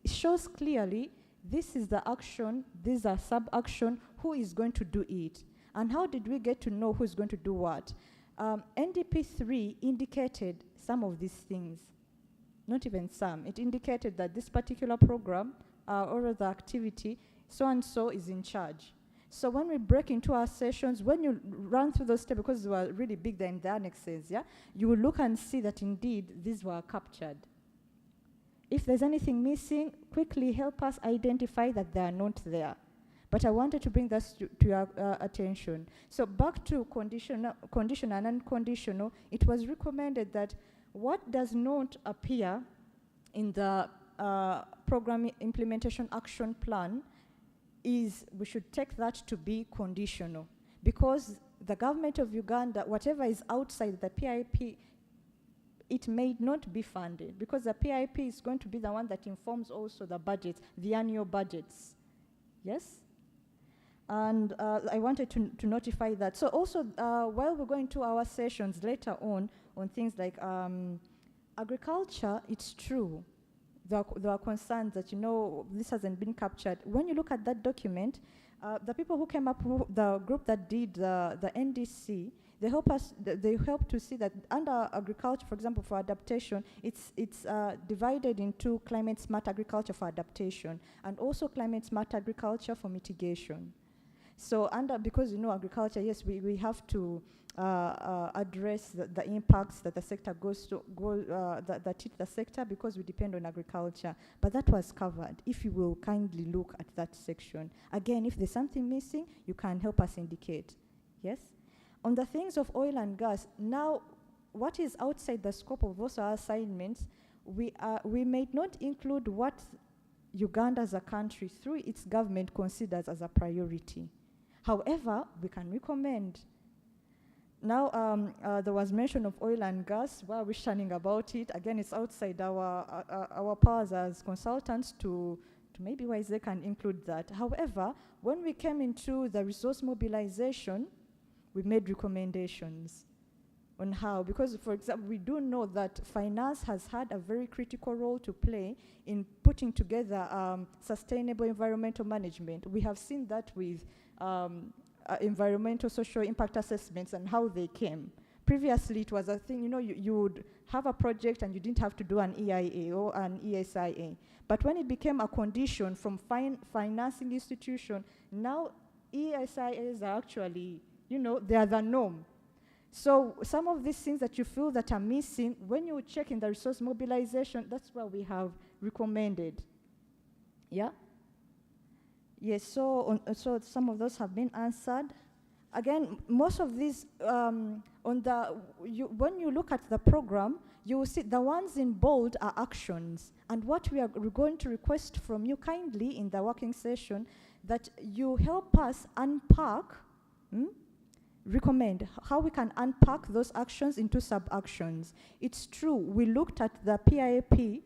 shows clearly this is the action, these are sub-action, who is going to do it. And how did we get to know who's going to do what? NDP 3 indicated some of these things, not even some. It indicated that this particular program or the activity, so-and-so is in charge. So when we break into our sessions, when you run through those steps, because they were really big there in the annexes, yeah, you will look and see that indeed these were captured. If there's anything missing, quickly help us identify that they are not there. But I wanted to bring this to your attention. So back to conditional and unconditional, it was recommended that what does not appear in the program implementation action plan is we should take that to be conditional, because the government of Uganda, whatever is outside the PIP, it may not be funded, because the PIP is going to be the one that informs also the budgets, the annual budgets. Yes? And I wanted to notify that. So also, while we're going to our sessions later on things like agriculture, it's true. There are concerns that, you know, this hasn't been captured. When you look at that document, the people who came up, the group that did the NDC, they help to see that under agriculture, for example, for adaptation, it's divided into climate smart agriculture for adaptation and also climate smart agriculture for mitigation. So because, you know, agriculture, yes, we have to address the impacts that the sector that hit the sector, because we depend on agriculture. But that was covered. If you will kindly look at that section. Again, if there's something missing, you can help us indicate. Yes? On the things of oil and gas, now what is outside the scope of those our assignments, we may not include what Uganda as a country through its government considers as a priority. However, we can recommend. Now, there was mention of oil and gas. Why are we shunning about it? Again, it's outside our powers as consultants to maybe why they can include that. However, when we came into the resource mobilization, we made recommendations on how, because for example, we do know that finance has had a very critical role to play in putting together sustainable environmental management. We have seen that with environmental social impact assessments and how they came. Previously, it was a thing, you would have a project and you didn't have to do an EIA or an ESIA. But when it became a condition from financing institution, now ESIAs are actually, they are the norm. So some of these things that you feel that are missing, when you check in the resource mobilization, that's what we have recommended. Yeah? Yes, so some of those have been answered. Again, most of these, when you look at the program, you will see the ones in bold are actions. And what we are going to request from you kindly in the working session, that you help us unpack, recommend how we can unpack those actions into sub-actions. It's true, we looked at the PIAP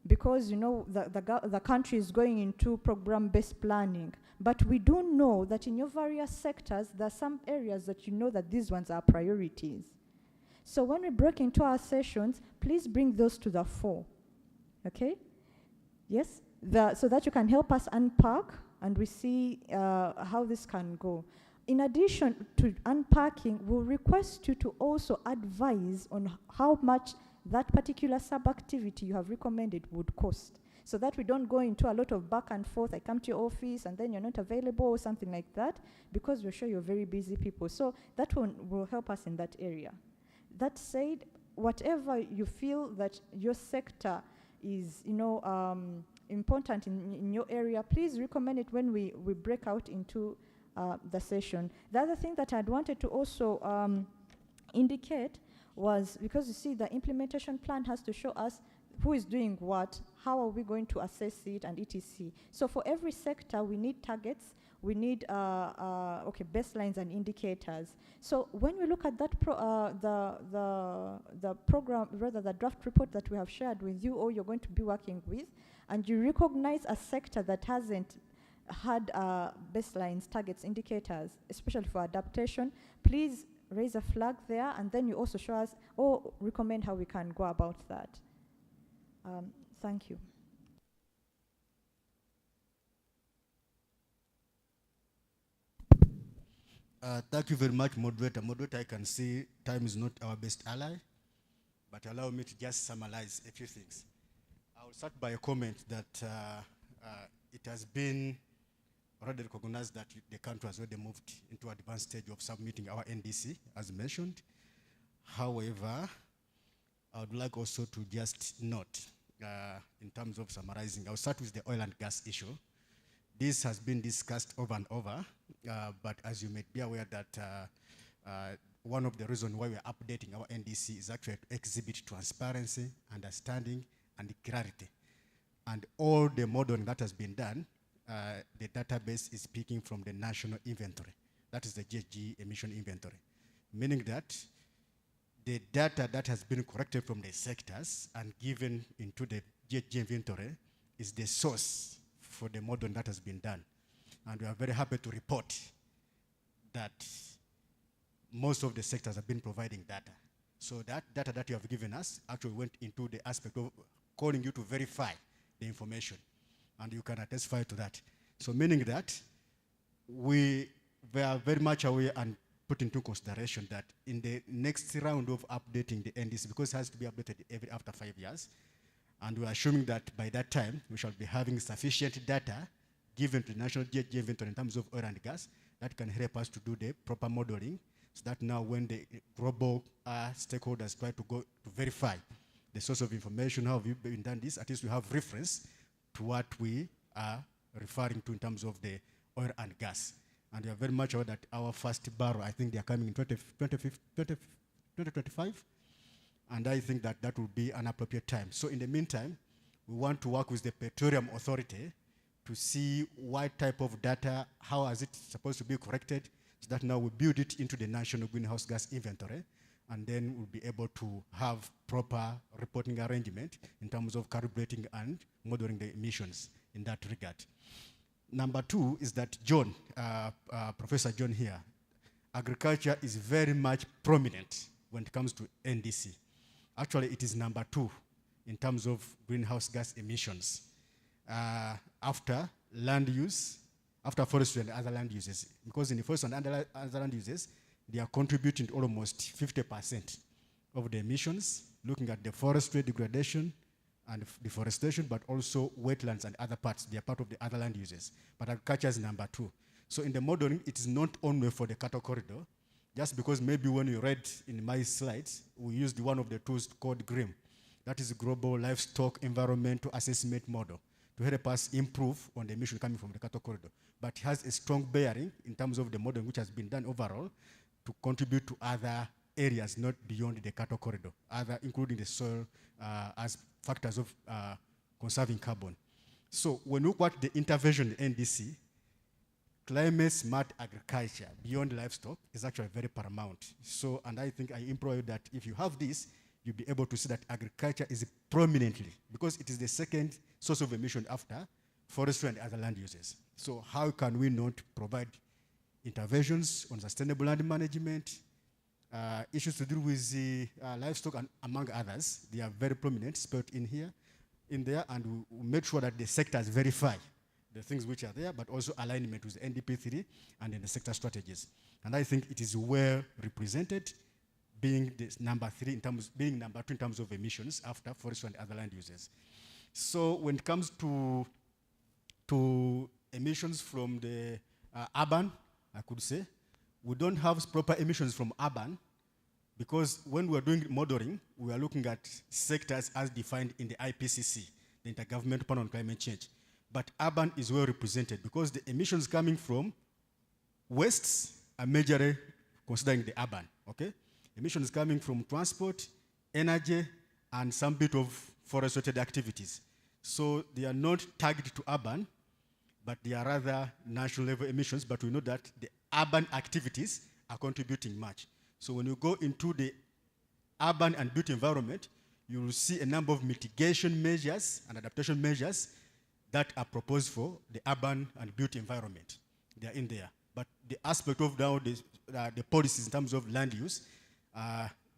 because the country is going into program-based planning. But we do know that in your various sectors, there are some areas that that these ones are priorities. So when we break into our sessions, please bring those to the fore, okay? Yes, so that you can help us unpack and we see how this can go. In addition to unpacking, we'll request you to also advise on how much that particular sub-activity you have recommended would cost, so that we don't go into a lot of back and forth. I come to your office and then you're not available or something like that, because we're sure you're very busy people. So that one will help us in that area. That said, whatever you feel that your sector is, important in your area, please recommend it when we break out into the session. The other thing that I'd wanted to also indicate was, because you see the implementation plan has to show us who is doing what, how are we going to assess it, and etc. So for every sector, we need targets, we need baselines and indicators. So when we look at that the program, rather the draft report that we have shared with you or you're going to be working with, and you recognize a sector that hasn't had baselines, targets, indicators, especially for adaptation, please raise a flag there, and then you also show us or recommend how we can go about that. Thank you. Thank you very much, moderator. Moderator, I can see time is not our best ally, but allow me to just summarize a few things. I will start by a comment that it has been already recognized that the country has already moved into advanced stage of submitting our NDC, as mentioned. However, I would like also to just note, in terms of summarizing, I'll start with the oil and gas issue. This has been discussed over and over, but as you may be aware that one of the reasons why we're updating our NDC is actually to exhibit transparency, understanding, and clarity. And all the modeling that has been done, the database is speaking from the national inventory. That is the GHG emission inventory. Meaning that the data that has been collected from the sectors and given into the GHG inventory is the source for the modeling that has been done. And we are very happy to report that most of the sectors have been providing data. So that data that you have given us actually went into the aspect of calling you to verify the information. And you can testify to that. So meaning that we are very much aware and put into consideration that in the next round of updating the NDC, because it has to be updated after 5 years, and we are assuming that by that time, we shall be having sufficient data given to the national GHG inventory in terms of oil and gas that can help us to do the proper modeling, so that now when the global stakeholders try to go to verify the source of information, how have you been done this, at least we have reference to what we are referring to in terms of the oil and gas. And they are very much aware that our first barrel, I think they are coming in 2025. And I think that that will be an appropriate time. So in the meantime, we want to work with the Petroleum Authority to see what type of data, how is it supposed to be corrected, so that now we build it into the national greenhouse gas inventory, and then we'll be able to have proper reporting arrangement in terms of calibrating and modeling the emissions in that regard. Number two is that John, Professor John here, agriculture is very much prominent when it comes to NDC. Actually, it is number 2 in terms of greenhouse gas emissions after land use, after forestry and other land uses. Because in the forestry and other land uses, they are contributing almost 50% of the emissions, looking at the forestry degradation and deforestation, but also wetlands and other parts. They are part of the other land uses. But agriculture is number 2. So in the modeling, it is not only for the cattle corridor, just because maybe when you read in my slides, we used one of the tools called GRIM. That is Global Livestock Environmental Assessment Model, to help us improve on the emission coming from the cattle corridor. But it has a strong bearing in terms of the modeling which has been done overall to contribute to other areas not beyond the cattle corridor, including the soil as factors of conserving carbon. So when we look at the intervention in NDC, climate smart agriculture beyond livestock is actually very paramount. So, and I think I implore you that if you have this, you'll be able to see that agriculture is prominently, because it is the second source of emission after forestry and other land uses. So how can we not provide interventions on sustainable land management, issues to do with the livestock, and among others? They are very prominent, spelled in there, and we make sure that the sectors verify the things which are there, but also alignment with the NDP3 and then the sector strategies. And I think it is well represented, being this number 3 in terms, being number 2 in terms of emissions after forestry and other land uses. So when it comes to emissions from the urban, I could say, we don't have proper emissions from urban, because when we're doing modeling, we are looking at sectors as defined in the IPCC, the Intergovernmental Panel on Climate Change. But urban is well represented, because the emissions coming from wastes are majorly considering the urban, okay? Emissions coming from transport, energy, and some bit of forest-related activities. So they are not targeted to urban, but they are rather national level emissions, but we know that the urban activities are contributing much. So when you go into the urban and built environment, you will see a number of mitigation measures and adaptation measures that are proposed for the urban and built environment. They are in there. But the aspect of now the policies in terms of land use,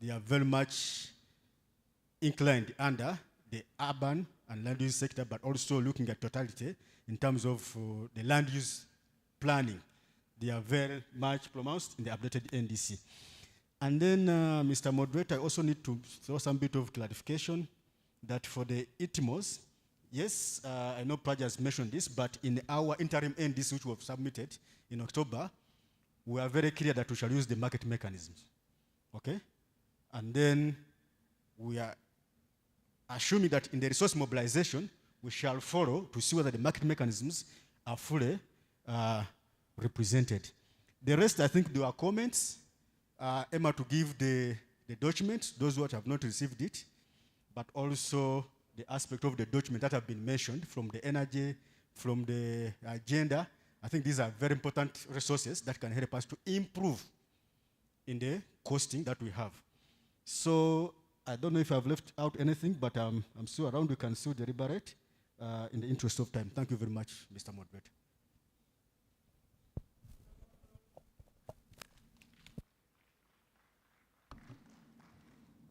they are very much inclined under the urban and land use sector, but also looking at totality in terms of the land use planning. They are very much pronounced in the updated NDC. And then, Mr. Moderator, I also need to throw some bit of clarification that for the ITMOs, yes, I know Praja has mentioned this, but in our interim NDC, which we have submitted in October, we are very clear that we shall use the market mechanisms, okay? And then we are assuming that in the resource mobilization, we shall follow to see whether the market mechanisms are fully represented. The rest, I think there are comments. Emma to give the document, those who have not received it, but also the aspect of the document that have been mentioned from the energy, from the agenda. I think these are very important resources that can help us to improve in the costing that we have. So I don't know if I've left out anything, but I'm still around. We can still deliberate in the interest of time. Thank you very much, Mr. Moderator.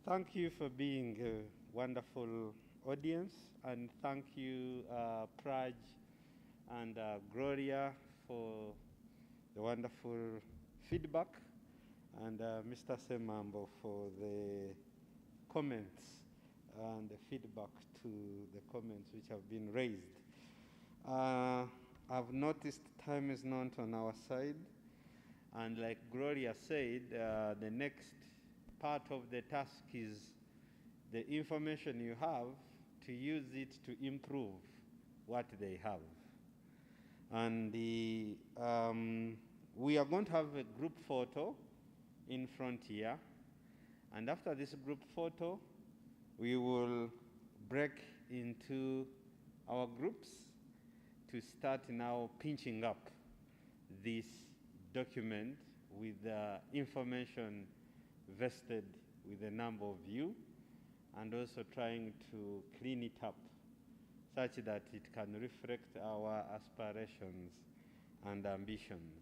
Thank you for being a wonderful audience, and thank you, Praj and Gloria, for the wonderful feedback, and Mr. Semambo for the comments and the feedback to the comments which have been raised. I've noticed time is not on our side, and like Gloria said, the next part of the task is the information you have to use it to improve what they have. And we are going to have a group photo in front here. And after this group photo, we will break into our groups to start now pinching up this document with information vested with a number of you, and also trying to clean it up such that it can reflect our aspirations and ambitions.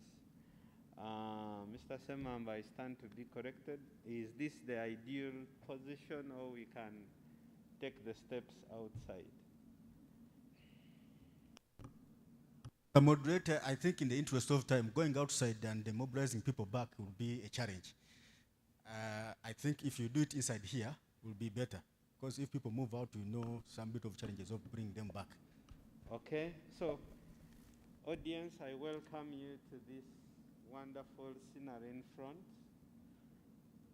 Mr. Semamba, I stand to be corrected. Is this the ideal position, or we can take the steps outside? The moderator, I think in the interest of time, going outside and mobilizing people back will be a challenge. I think if you do it inside here, will be better. Because if people move out, we know some bit of challenges of bringing them back. Okay, so audience, I welcome you to this wonderful scenery in front.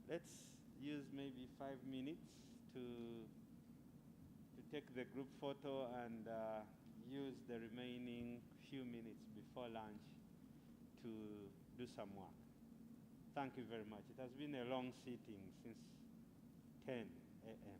Let's use maybe 5 minutes to take the group photo and use the remaining few minutes before lunch to do some work. Thank you very much. It has been a long sitting since 10 a.m.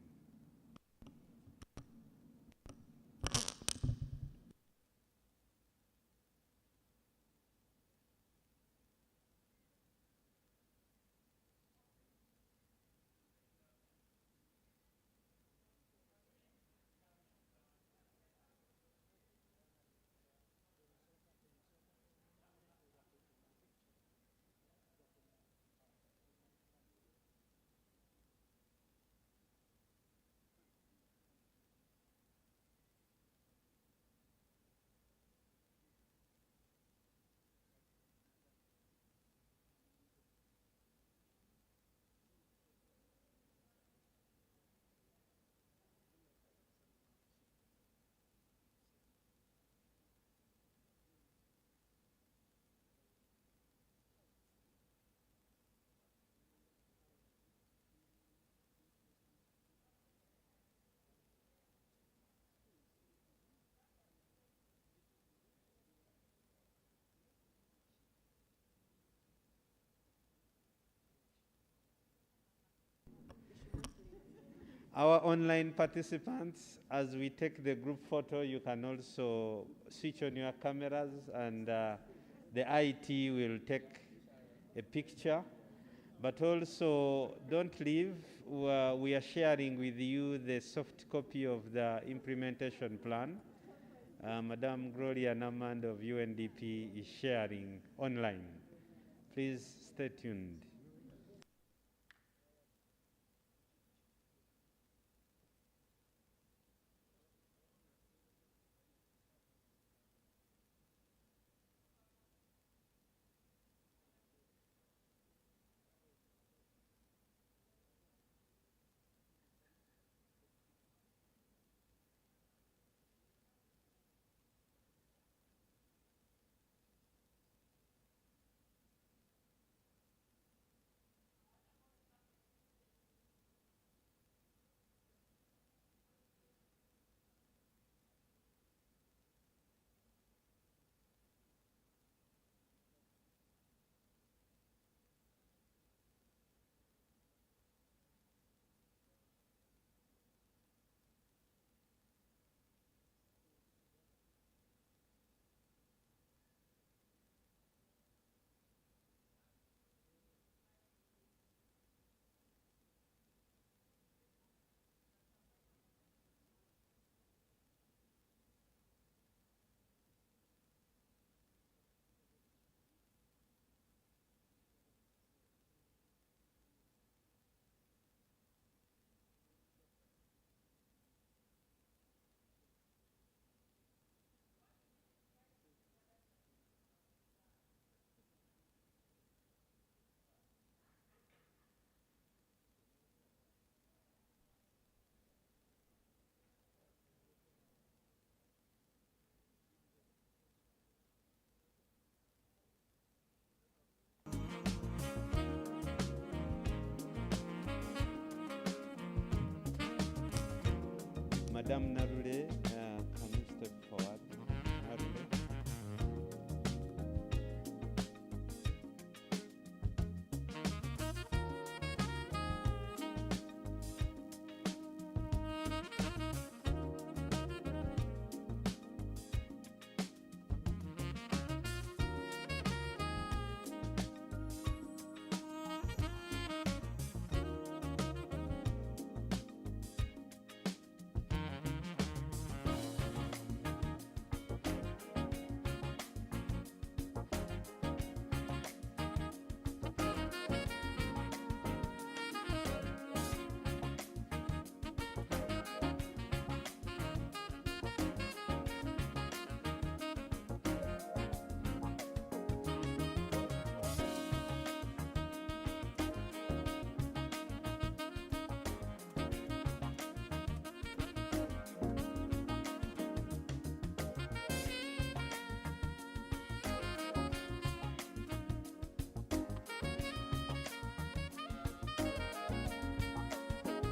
Our online participants, as we take the group photo, you can also switch on your cameras, and the IT will take a picture. But also, don't leave. We are sharing with you the soft copy of the implementation plan. Madam Gloria Namand of UNDP is sharing online. Please stay tuned. Madame Narule